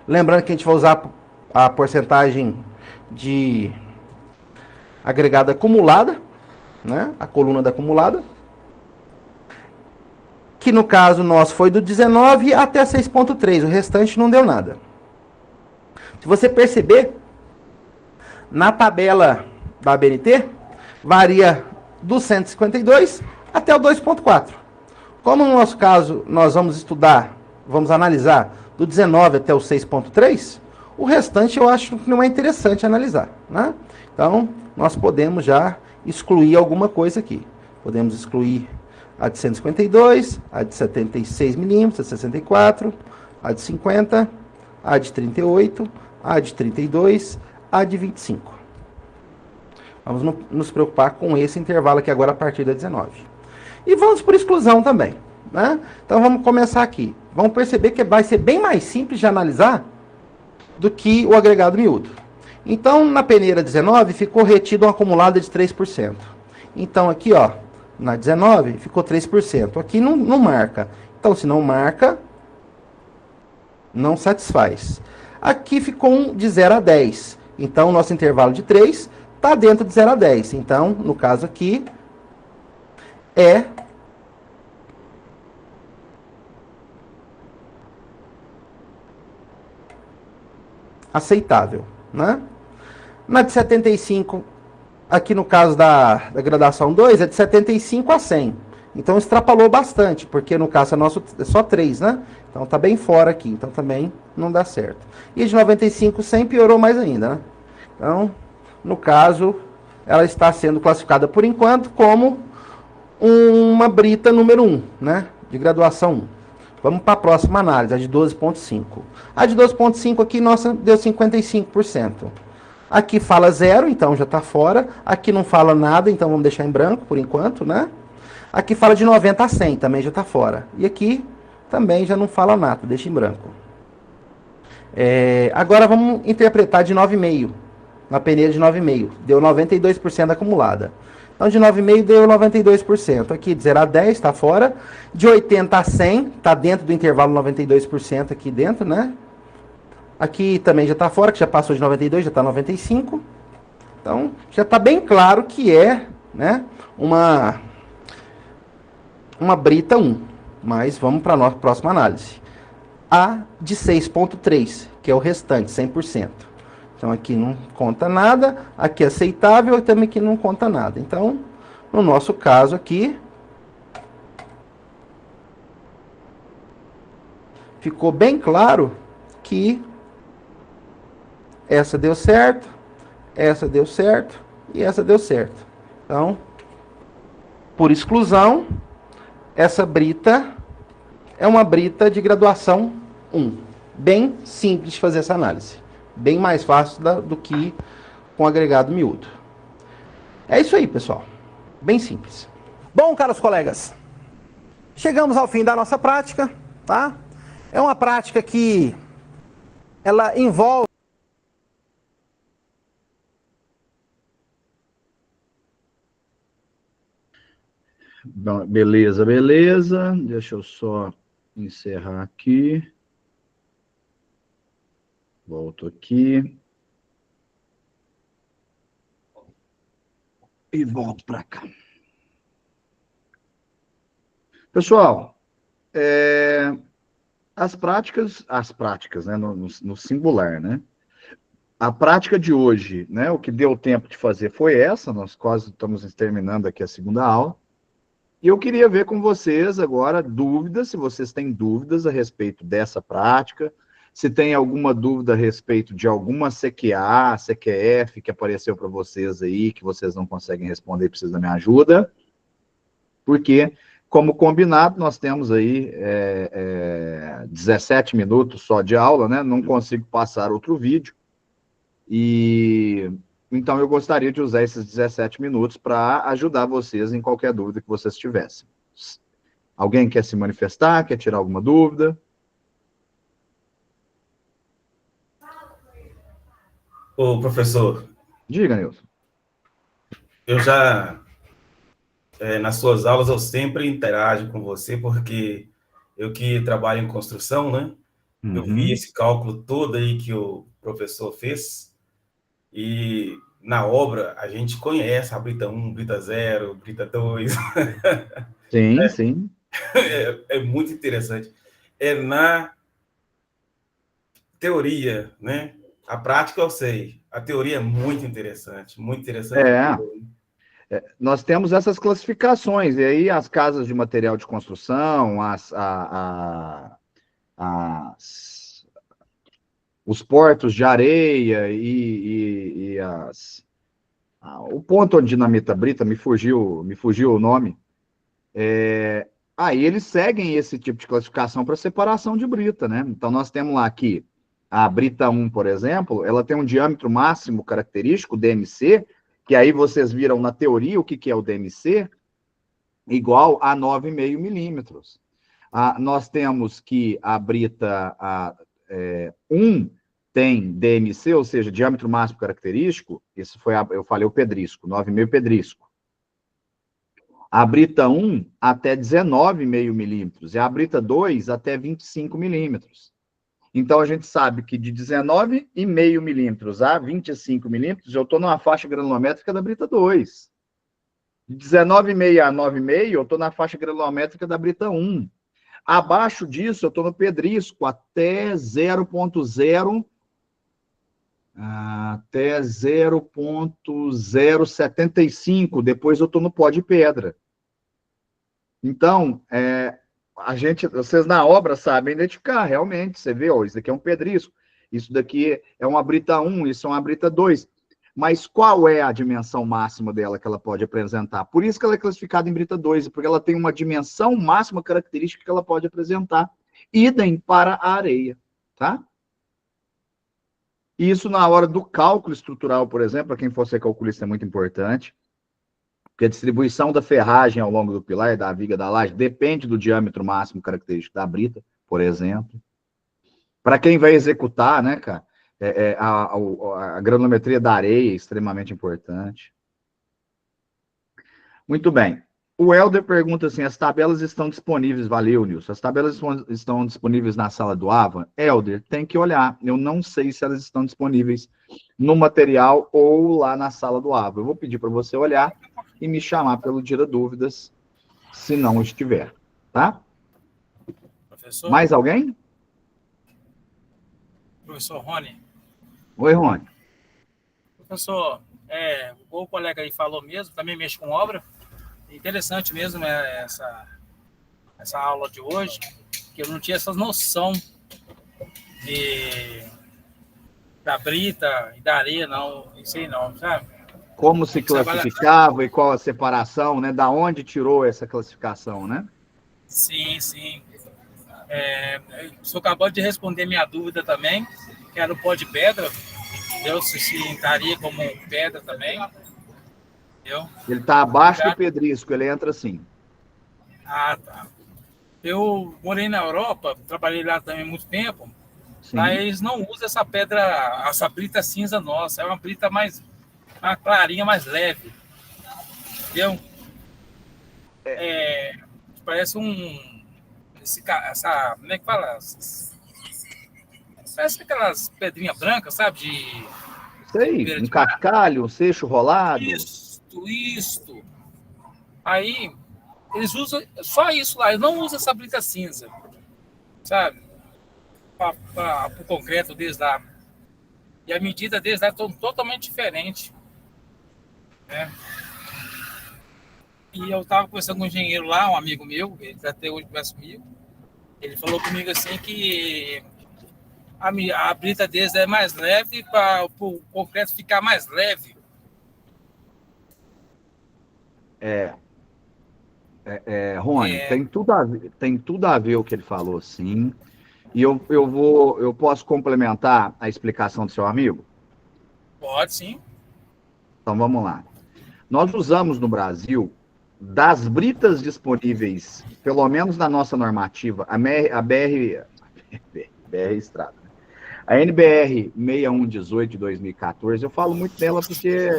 Lembrando que a gente vai usar a porcentagem de agregado acumulada, né? A coluna da acumulada. Que no caso nosso foi do 19 até 6.3, o restante não deu nada. Se você perceber, na tabela da ABNT, varia do 152 até o 2.4. Como no nosso caso, nós vamos analisar do 19 até o 6.3, o restante eu acho que não é interessante analisar, né? Então, nós podemos já excluir alguma coisa aqui. Podemos excluir a de 152, a de 76 milímetros, a de 64, a de 50, a de 38, a de 32, a de 25. Vamos nos preocupar com esse intervalo aqui agora a partir da 19. E vamos por exclusão também, né? Então vamos começar aqui. Vamos perceber que vai ser bem mais simples de analisar do que o agregado miúdo. Então, na peneira 19, ficou retido uma acumulada de 3%. Então, aqui, ó, na 19, ficou 3%. Aqui não marca. Então, se não marca, não satisfaz. Aqui ficou um de 0 a 10. Então, o nosso intervalo de 3 está dentro de 0 a 10. Então, no caso aqui, é aceitável, né? Na de 75, aqui no caso da gradação 2, é de 75 a 100. Então extrapolou bastante, porque no caso é nosso é só 3, né? Então tá bem fora aqui, então também não dá certo. E de 95, 100 piorou mais ainda, né? Então, no caso, ela está sendo classificada por enquanto como uma brita número 1, né? De graduação 1. Vamos para a próxima análise, a de 12,5. A de 12,5 aqui, nossa, deu 55%. Aqui fala 0, então já está fora. Aqui não fala nada, então vamos deixar em branco por enquanto, né? Aqui fala de 90 a 100, também já está fora. E aqui também já não fala nada, deixa em branco. Agora vamos interpretar de 9,5. Na peneira de 9,5. Deu 92% acumulada. Então, de 9,5 deu 92%. Aqui, de 0 a 10, está fora. De 80 a 100, está dentro do intervalo 92% aqui dentro, né? Aqui também já está fora, que já passou de 92, já está 95. Então, já está bem claro que é, né, uma brita 1. Mas vamos para a nossa próxima análise. A de 6,3, que é o restante, 100%. Então, aqui não conta nada, aqui é aceitável e também aqui não conta nada. Então, no nosso caso aqui, ficou bem claro que essa deu certo, essa deu certo e essa deu certo. Então, por exclusão, essa brita é uma brita de graduação 1. Bem simples de fazer essa análise. Bem mais fácil do que com agregado miúdo. É isso aí, pessoal. Bem simples. Bom, caros colegas, chegamos ao fim da nossa prática, tá? É uma prática que ela envolve... Beleza, beleza. Deixa eu só encerrar aqui. Volto aqui. E volto para cá. Pessoal, as práticas, né, no singular, né? A prática de hoje, né, o que deu tempo de fazer foi essa, nós quase estamos terminando aqui a segunda aula. E eu queria ver com vocês agora dúvidas, se vocês têm dúvidas a respeito dessa prática, se tem alguma dúvida a respeito de alguma CQA, CQF que apareceu para vocês aí, que vocês não conseguem responder e precisam da minha ajuda, porque, como combinado, nós temos aí 17 minutos só de aula, né? Não consigo passar outro vídeo, e então eu gostaria de usar esses 17 minutos para ajudar vocês em qualquer dúvida que vocês tivessem. Alguém quer se manifestar, quer tirar alguma dúvida? Ô, professor, Diga, Nilson. eu já, nas suas aulas, eu sempre interajo com você, porque eu que trabalho em construção, né? Eu vi esse cálculo todo aí que o professor fez, e na obra a gente conhece a brita 1, brita 0, brita 2. Sim, sim. É muito interessante. É na teoria, né? A prática eu sei. A teoria é muito interessante mesmo. Nós temos essas classificações, e aí as casas de material de construção, os portos de areia o ponto onde dinamita brita, me fugiu o nome, aí eles seguem esse tipo de classificação para separação de brita, né? Então nós temos lá aqui a brita 1, por exemplo, ela tem um diâmetro máximo característico, DMC, que aí vocês viram na teoria o que é o DMC, igual a 9,5 milímetros. Nós temos que a brita 1 tem DMC, ou seja, diâmetro máximo característico, isso foi, eu falei o pedrisco, 9,5 pedrisco. A brita 1 até 19,5 milímetros, e a brita 2 até 25 milímetros. Então, a gente sabe que de 19,5 milímetros a 25 milímetros, eu estou numa faixa granulométrica da brita 2. De 19,5 a 9,5, eu estou na faixa granulométrica da brita 1. Abaixo disso, eu estou no pedrisco, até 0,075, depois eu estou no pó de pedra. Então, vocês na obra sabem identificar, realmente, você vê, ó, isso daqui é um pedrisco, isso daqui é uma brita 1, isso é uma brita 2. Mas qual é a dimensão máxima dela que ela pode apresentar? Por isso que ela é classificada em brita 2, porque ela tem uma dimensão máxima característica que ela pode apresentar. Idem para a areia, tá? Isso na hora do cálculo estrutural, por exemplo, para quem for ser calculista é muito importante, porque a distribuição da ferragem ao longo do pilar, da viga da laje, depende do diâmetro máximo característico da brita, por exemplo. Para quem vai executar, né, cara, a granulometria da areia é extremamente importante. Muito bem. O Helder pergunta assim, as tabelas estão disponíveis, valeu, Nilson, as tabelas estão disponíveis na sala do AVA? Helder, tem que olhar, eu não sei se elas estão disponíveis no material ou lá na sala do AVA. Eu vou pedir para você olhar e me chamar pelo Tira Dúvidas, se não estiver, tá? Professor? Mais alguém? Professor Rony. Oi, Rony. Professor, o colega aí falou mesmo, também mexe com obra. Interessante mesmo, né, essa aula de hoje, que eu não tinha essa noção da brita e da areia, não, isso aí não, sabe? Como se classificava e qual a separação, né? Da onde tirou essa classificação, né? Sim. O senhor acabou de responder minha dúvida também, que era o pó de pedra, entendeu? Se entraria como pedra também, entendeu? Ele está abaixo do pedrisco, ele entra assim. Ah, tá. Eu morei na Europa, trabalhei lá também há muito tempo, Sim. Lá eles não usam essa pedra, essa brita cinza nossa, é uma brita mais clarinha, mais leve, entendeu? Parece como é que fala? Parece aquelas pedrinhas brancas, sabe? Sei, um cascalho, um seixo rolado. Isto. Aí, eles usam só isso lá, eles não usam essa brita cinza, sabe? Para o concreto deles lá. E a medida deles lá é totalmente diferente. Né? E eu estava conversando com um engenheiro lá, um amigo meu, ele até hoje conversa comigo, ele falou comigo assim que a brita deles é mais leve para o concreto ficar mais leve. Rony, tem tudo a ver o que ele falou, sim. E eu posso complementar a explicação do seu amigo? Pode, sim. Então, vamos lá. Nós usamos no Brasil, das britas disponíveis, pelo menos na nossa normativa, a BR Estrada, a NBR 6118 de 2014, eu falo muito dela porque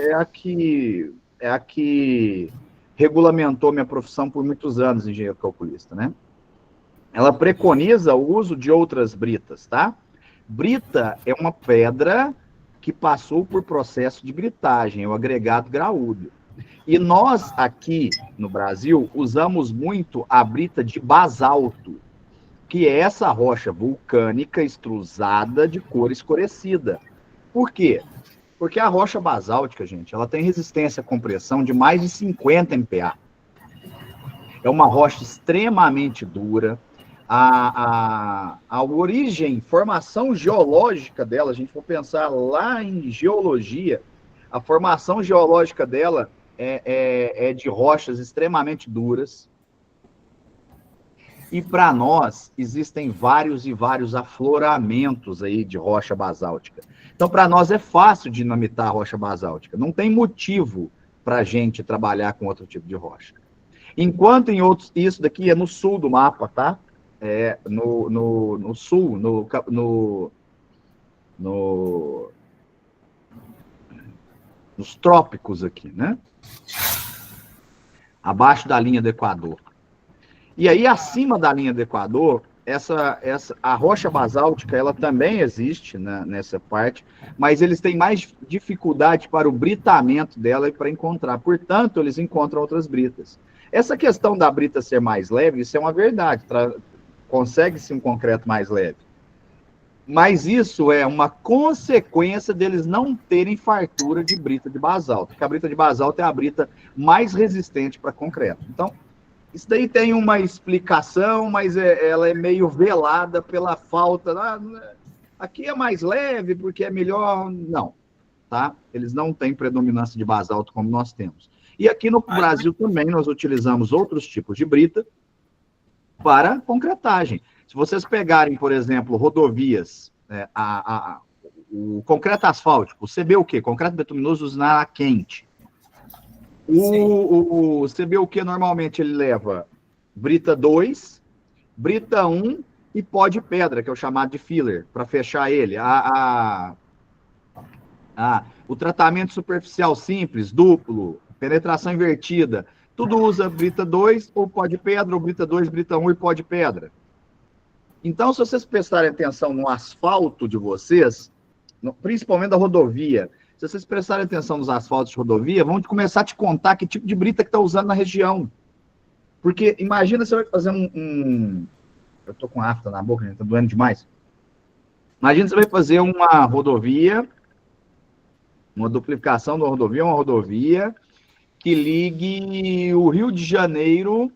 é a que regulamentou minha profissão por muitos anos, engenheiro calculista, né? Ela preconiza o uso de outras britas, tá? Brita é uma pedra que passou por processo de britagem, é o agregado graúdo. E nós, aqui no Brasil, usamos muito a brita de basalto, que é essa rocha vulcânica extrusada de cor escurecida. Por quê? Porque a rocha basáltica, gente, ela tem resistência à compressão de mais de 50 MPa. É uma rocha extremamente dura. A origem, formação geológica dela, a gente for pensar lá em geologia, a formação geológica dela é de rochas extremamente duras. E para nós, existem vários e vários afloramentos aí de rocha basáltica. Então, para nós é fácil dinamitar a rocha basáltica. Não tem motivo para a gente trabalhar com outro tipo de rocha. Enquanto em outros, isso daqui é no sul do mapa, tá? No sul, nos trópicos aqui, né? Abaixo da linha do Equador. E aí, acima da linha do Equador, a rocha basáltica, ela também existe, né, nessa parte, mas eles têm mais dificuldade para o britamento dela e para encontrar. Portanto, eles encontram outras britas. Essa questão da brita ser mais leve, isso é uma verdade. Consegue-se um concreto mais leve. Mas isso é uma consequência deles não terem fartura de brita de basalto, porque a brita de basalto é a brita mais resistente para concreto. Então, Isso daí tem uma explicação, mas ela é meio velada pela falta. Aqui é mais leve porque é melhor. Não, tá? Eles não têm predominância de basalto como nós temos. E aqui no Brasil também nós utilizamos outros tipos de brita para concretagem. Se vocês pegarem, por exemplo, rodovias, o concreto asfáltico, o CBUQ, concreto betuminoso usado na quente. O CBUQ normalmente ele leva brita 2, brita 1 e pó de pedra, que é o chamado de filler, para fechar ele. O tratamento superficial simples, duplo, penetração invertida, tudo usa brita 2 ou pó de pedra, ou brita 2, brita 1 e pó de pedra. Então, se vocês prestarem atenção no asfalto de vocês, principalmente da rodovia, se vocês prestarem atenção nos asfaltos de rodovia, vão começar a te contar que tipo de brita que está usando na região. Porque imagina você vai fazer eu tô com afta na boca, gente, tá doendo demais. Imagina você vai fazer uma rodovia, uma duplicação da rodovia, uma rodovia que ligue o Rio de Janeiro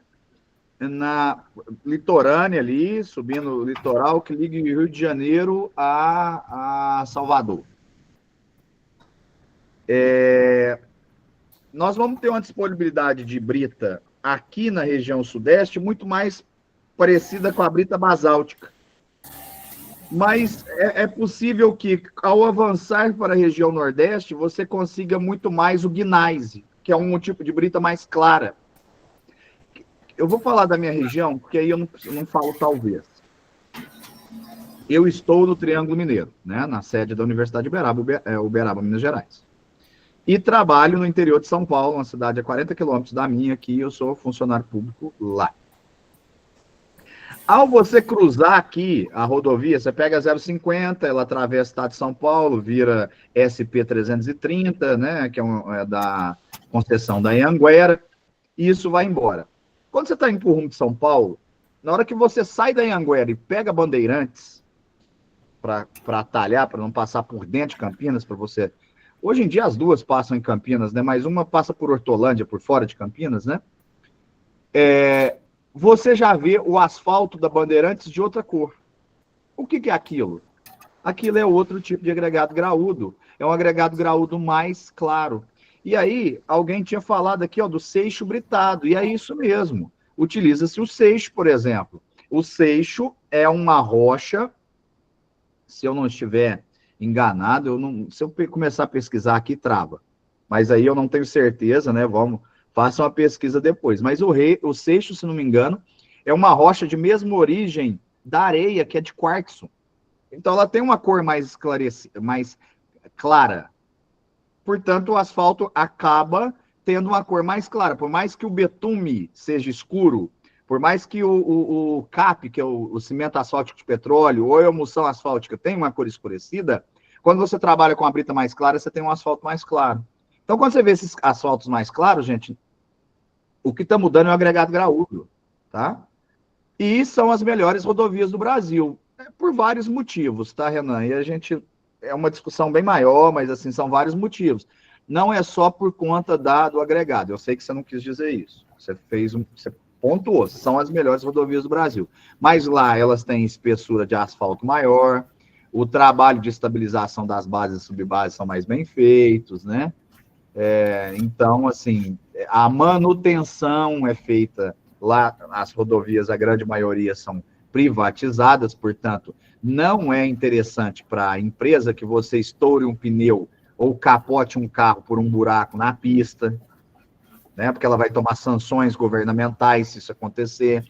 na litorânea ali, subindo o litoral, que ligue o Rio de Janeiro a Salvador. Nós vamos ter uma disponibilidade de brita aqui na região sudeste muito mais parecida com a brita basáltica. Mas é possível que, ao avançar para a região nordeste, você consiga muito mais o gneiss, que é um tipo de brita mais clara. Eu vou falar da minha região, porque aí eu não falo talvez. Eu estou no Triângulo Mineiro, né, na sede da Universidade de Uberaba, Minas Gerais. E trabalho no interior de São Paulo, uma cidade a 40 quilômetros da minha aqui, eu sou funcionário público lá. Ao você cruzar aqui a rodovia, você pega a 050, ela atravessa o estado de São Paulo, vira SP-330, né, que é da concessão da Anhanguera, e isso vai embora. Quando você está indo para o rumo de São Paulo, na hora que você sai da Anhanguera e pega Bandeirantes, para atalhar, para não passar por dentro de Campinas, para você... Hoje em dia as duas passam em Campinas, né? Mas uma passa por Hortolândia, por fora de Campinas, né? Você já vê o asfalto da Bandeirantes de outra cor. O que é aquilo? Aquilo é outro tipo de agregado graúdo. É um agregado graúdo mais claro. E aí, alguém tinha falado aqui, ó, do seixo britado, e é isso mesmo. Utiliza-se o seixo, por exemplo. O seixo é uma rocha, se eu não estiver enganado, se eu começar a pesquisar aqui, trava. Mas aí eu não tenho certeza, né? Façam uma pesquisa depois. Mas o seixo, se não me engano, é uma rocha de mesma origem da areia, que é de quartzo. Então ela tem uma cor mais esclarecida, mais clara. Portanto, o asfalto acaba tendo uma cor mais clara. Por mais que o betume seja escuro, por mais que o CAP, que é o cimento asfáltico de petróleo, ou a emulsão asfáltica tenha uma cor escurecida, quando você trabalha com a brita mais clara, você tem um asfalto mais claro. Então, quando você vê esses asfaltos mais claros, gente, o que está mudando é o agregado graúdo, tá? E são as melhores rodovias do Brasil, por vários motivos, tá, Renan? E a gente... É uma discussão bem maior, mas, assim, são vários motivos. Não é só por conta do agregado. Eu sei que você não quis dizer isso. Você pontuou. São as melhores rodovias do Brasil. Mas lá elas têm espessura de asfalto maior, o trabalho de estabilização das bases e subbases são mais bem feitos, né? Então, assim, a manutenção é feita lá, as rodovias, a grande maioria são privatizadas, portanto, não é interessante para a empresa que você estoure um pneu ou capote um carro por um buraco na pista, né? Porque ela vai tomar sanções governamentais se isso acontecer.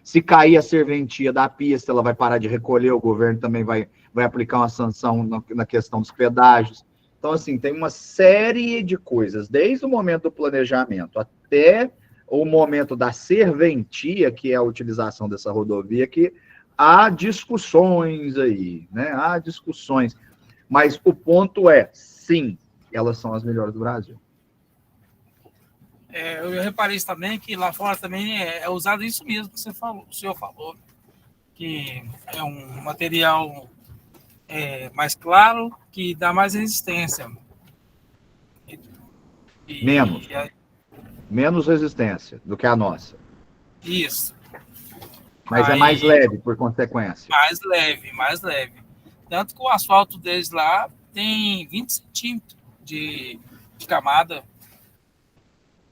Se cair a serventia da pista, ela vai parar de recolher, o governo também vai aplicar uma sanção na questão dos pedágios. Então, assim, tem uma série de coisas, desde o momento do planejamento até o momento da serventia, que é a utilização dessa rodovia, que há discussões aí, né? Há discussões. Mas o ponto é, sim, elas são as melhores do Brasil. Eu reparei isso também, que lá fora também é usado isso mesmo que o senhor falou, que é um material mais claro, que dá mais resistência. Menos resistência do que a nossa. Isso. Mas é mais leve, por consequência. Mais leve. Tanto que o asfalto deles lá tem 20 centímetros de camada.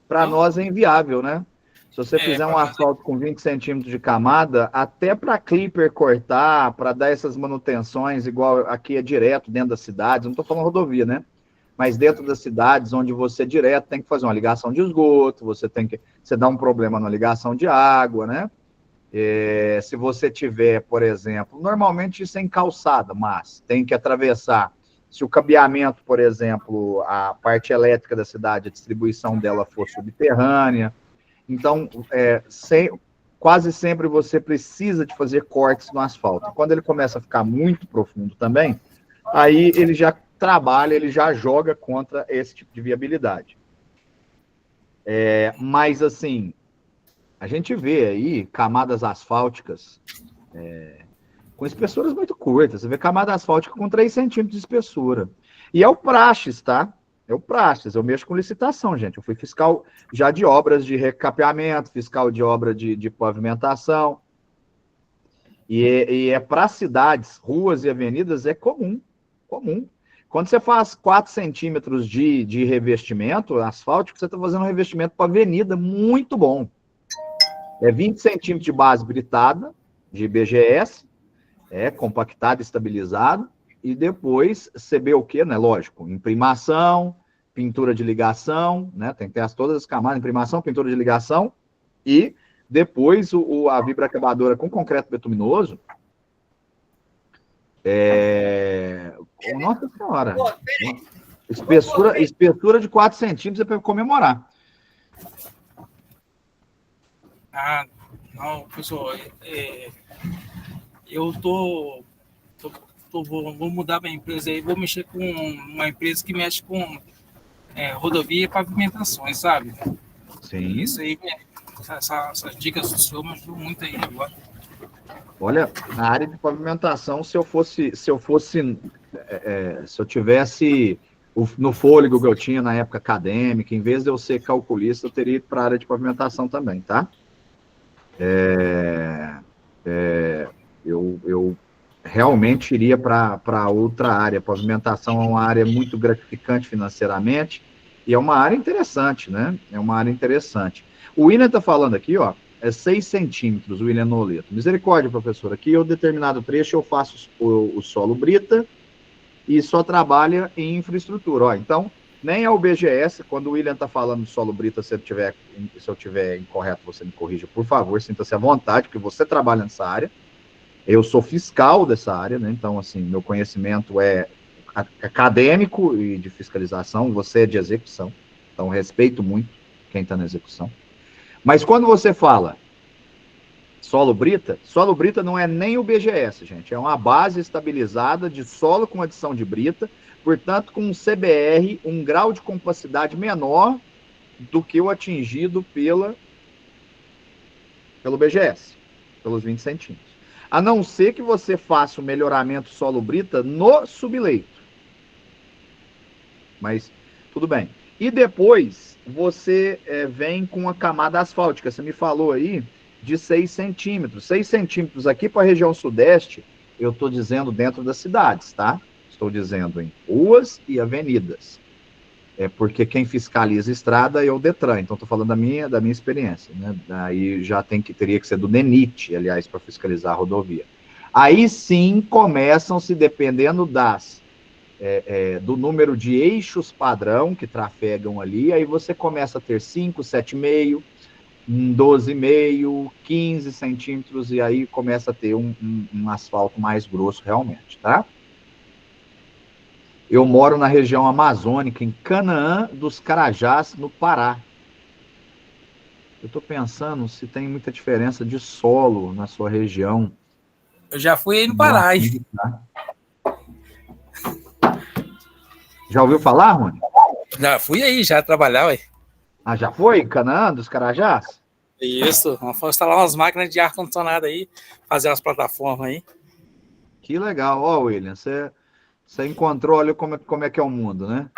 Para nós é inviável, né? Se você fizer um asfalto com 20 centímetros de camada, até para clipper cortar, para dar essas manutenções, igual aqui é direto dentro das cidades, não estou falando rodovia, né? Mas dentro das cidades, onde você direto tem que fazer uma ligação de esgoto, você dá um problema na ligação de água, né? Se você tiver, por exemplo, normalmente isso é em calçada, mas tem que atravessar. Se o cabeamento, por exemplo, a parte elétrica da cidade, a distribuição dela for subterrânea, então, quase sempre você precisa de fazer cortes no asfalto. Quando ele começa a ficar muito profundo também, aí ele já trabalha, ele já joga contra esse tipo de viabilidade. Mas, assim, a gente vê aí camadas asfálticas com espessuras muito curtas. Você vê camada asfáltica com 3 centímetros de espessura. E é o praxes, tá? É o praxes. Eu mexo com licitação, gente. Eu fui fiscal já de obras de recapeamento, fiscal de obra de pavimentação. E para cidades, ruas e avenidas, é comum. Quando você faz 4 centímetros de revestimento asfáltico, você está fazendo um revestimento para avenida muito bom. É 20 centímetros de base britada, de BGS, compactado, estabilizado, e depois CB o quê, né? Lógico, imprimação, pintura de ligação, né? Tem que ter todas as camadas, imprimação, pintura de ligação, e depois a vibraquebradora com concreto bituminoso. Nossa Senhora! Espessura de 4 centímetros é para comemorar. Não, pessoal, eu vou mudar minha empresa aí, vou mexer com uma empresa que mexe com rodovia e pavimentações, sabe? Sim. Isso aí, essas dicas do senhor me ajudam muito aí agora. Olha, na área de pavimentação, se eu tivesse no fôlego que eu tinha na época acadêmica, em vez de eu ser calculista, eu teria ido para a área de pavimentação também, tá? Eu realmente iria para outra área. A pavimentação é uma área muito gratificante financeiramente e é uma área interessante, né? É uma área interessante. O William está falando aqui, ó, 6 centímetros, o William Noleto. Misericórdia, professor, aqui eu determinado trecho eu faço o solo brita e só trabalha em infraestrutura. Ó, então, nem é o BGS, quando o William está falando de solo brita, se eu tiver incorreto, você me corrija, por favor, sinta-se à vontade, porque você trabalha nessa área. Eu sou fiscal dessa área, né? Então, assim, meu conhecimento é acadêmico e de fiscalização, você é de execução, então respeito muito quem está na execução. Mas quando você fala solo brita não é nem o BGS, gente, é uma base estabilizada de solo com adição de brita, portanto, com um CBR, um grau de compacidade menor do que o atingido pelo BGS, pelos 20 centímetros. A não ser que você faça o melhoramento solo brita no subleito. Mas, tudo bem. E depois, você vem com a camada asfáltica. Você me falou aí de 6 centímetros. 6 centímetros aqui para a região sudeste, eu estou dizendo dentro das cidades, tá? Estou dizendo em ruas e avenidas. Porque quem fiscaliza a estrada é o Detran, então estou falando da minha experiência, né? Daí já teria que ser do DENIT, aliás, para fiscalizar a rodovia. Aí sim começam-se, dependendo do número de eixos padrão que trafegam ali, aí você começa a ter 5, 7,5, 12,5, 15 centímetros, e aí começa a ter um asfalto mais grosso realmente, tá? Eu moro na região amazônica, em Canaã dos Carajás, no Pará. Eu estou pensando se tem muita diferença de solo na sua região. Eu já fui aí no Pará, hein? Já ouviu falar, Rony? Já fui aí, já trabalhar, ué. Ah, já foi? Canaã dos Carajás? Isso, vamos instalar umas máquinas de ar-condicionado aí, fazer umas plataformas aí. Que legal. Ó, William, você encontrou, olha como é que é o mundo, né?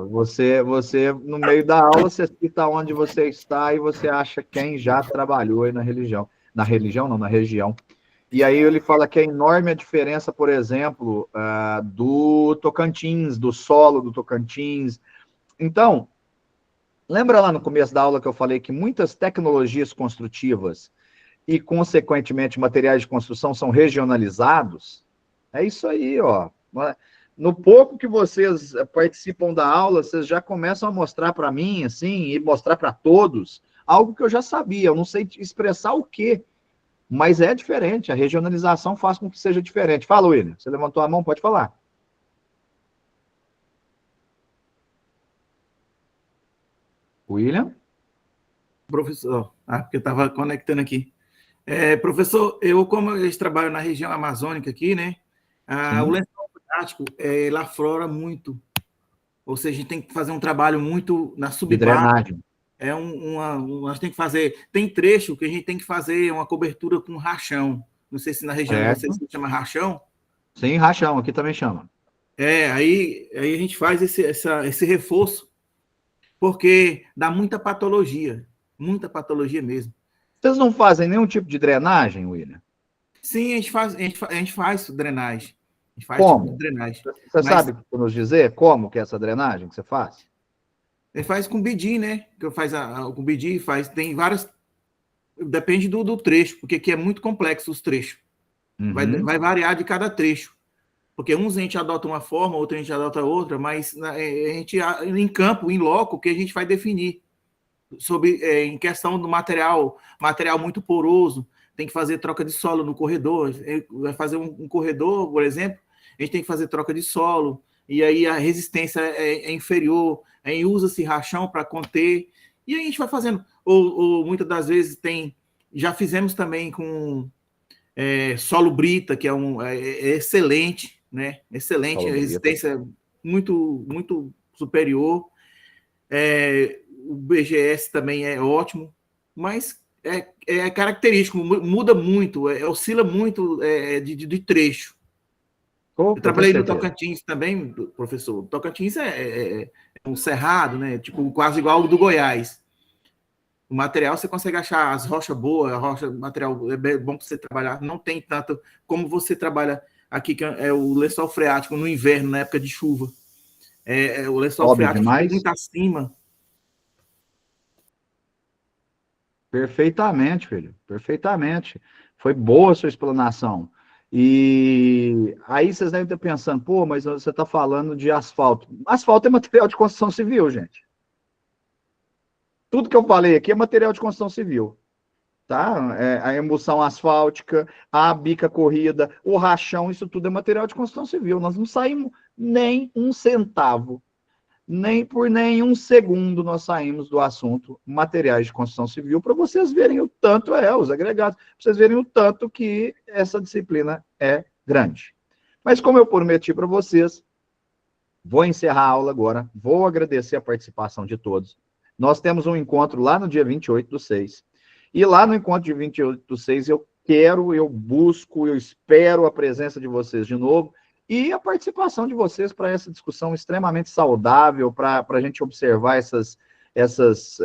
Você, no meio da aula, você cita onde você está e você acha quem já trabalhou aí na religião. Na religião, não, na região. E aí ele fala que é enorme a diferença, por exemplo, do Tocantins, do solo do Tocantins. Então, lembra lá no começo da aula que eu falei que muitas tecnologias construtivas e, consequentemente, materiais de construção são regionalizados? É isso aí, ó. No pouco que vocês participam da aula, vocês já começam a mostrar para mim, assim, e mostrar para todos, algo que eu já sabia. Eu não sei expressar o quê, mas é diferente. A regionalização faz com que seja diferente. Fala, William. Você levantou a mão, pode falar. William? Professor, porque eu estava conectando aqui. Professor, como eu trabalho na região amazônica aqui, né? O lençol freático, ele aflora muito. Ou seja, a gente tem que fazer um trabalho muito na subbase. Nós tem que fazer. Tem trecho que a gente tem que fazer uma cobertura com rachão. Não sei se na região de vocês se chama rachão. Sim, rachão, aqui também chama. Aí a gente faz esse reforço, porque dá muita patologia mesmo. Vocês não fazem nenhum tipo de drenagem, William? Sim, a gente faz drenagem. A gente faz como? Tipo de drenagem. Você sabe nos dizer como que é essa drenagem que você faz? Ele faz com bidim, né? Que eu faz com bidim, tem várias. Depende do trecho, porque aqui é muito complexo os trechos. Vai variar de cada trecho. Porque uns a gente adota uma forma, outros a gente adota outra, mas a gente, em campo, em loco, que a gente vai definir. Em questão do material muito poroso, tem que fazer troca de solo no corredor. Vai fazer um corredor, por exemplo, a gente tem que fazer troca de solo, e aí a resistência é inferior, aí usa-se rachão para conter, e aí a gente vai fazendo. Ou muitas das vezes já fizemos também com solo brita, que é excelente, né? Excelente, a resistência muito, muito superior. O BGS também é ótimo, mas é característico, muda muito, oscila muito de trecho. Eu trabalhei no Tocantins também, professor. O Tocantins é um cerrado, né? Tipo, quase igual ao do Goiás. O material você consegue achar as rochas boas, material é bom para você trabalhar. Não tem tanto como você trabalha aqui, que é o lençol freático no inverno, na época de chuva. O lençol freático fica muito acima. Perfeitamente, filho. Perfeitamente. Foi boa a sua explanação. E aí vocês devem estar pensando, pô, mas você está falando de asfalto. Asfalto é material de construção civil, gente. Tudo que eu falei aqui é material de construção civil. Tá? A emulsão asfáltica, a bica corrida, o rachão, isso tudo é material de construção civil. Nós não saímos nem um centavo, nem por nenhum segundo nós saímos do assunto materiais de construção civil, para vocês verem o tanto os agregados, para vocês verem o tanto que essa disciplina é grande. Mas como eu prometi para vocês, vou encerrar a aula agora, vou agradecer a participação de todos. Nós temos um encontro lá no dia 28/6, e lá no encontro de 28/6 eu busco, eu espero a presença de vocês de novo, e a participação de vocês para essa discussão extremamente saudável, para a gente observar essas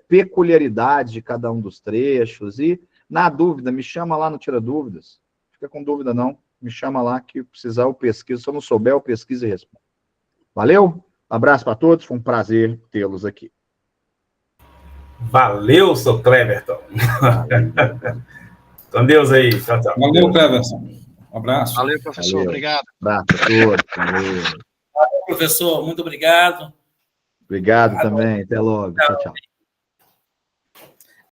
peculiaridades de cada um dos trechos. E, na dúvida, me chama lá no Tira Dúvidas. Fica com dúvida, não. Me chama lá que precisar eu pesquiso. Se eu não souber, eu pesquiso e respondo. Valeu? Abraço para todos. Foi um prazer tê-los aqui. Valeu, seu Cleverton. Com Deus aí. Tchau, tchau. Valeu, Cleverton. Um abraço. Valeu, professor. Valeu. Obrigado. Abraço a todos. Valeu. Professor, muito obrigado. Obrigado também. Até logo. Tchau, tchau.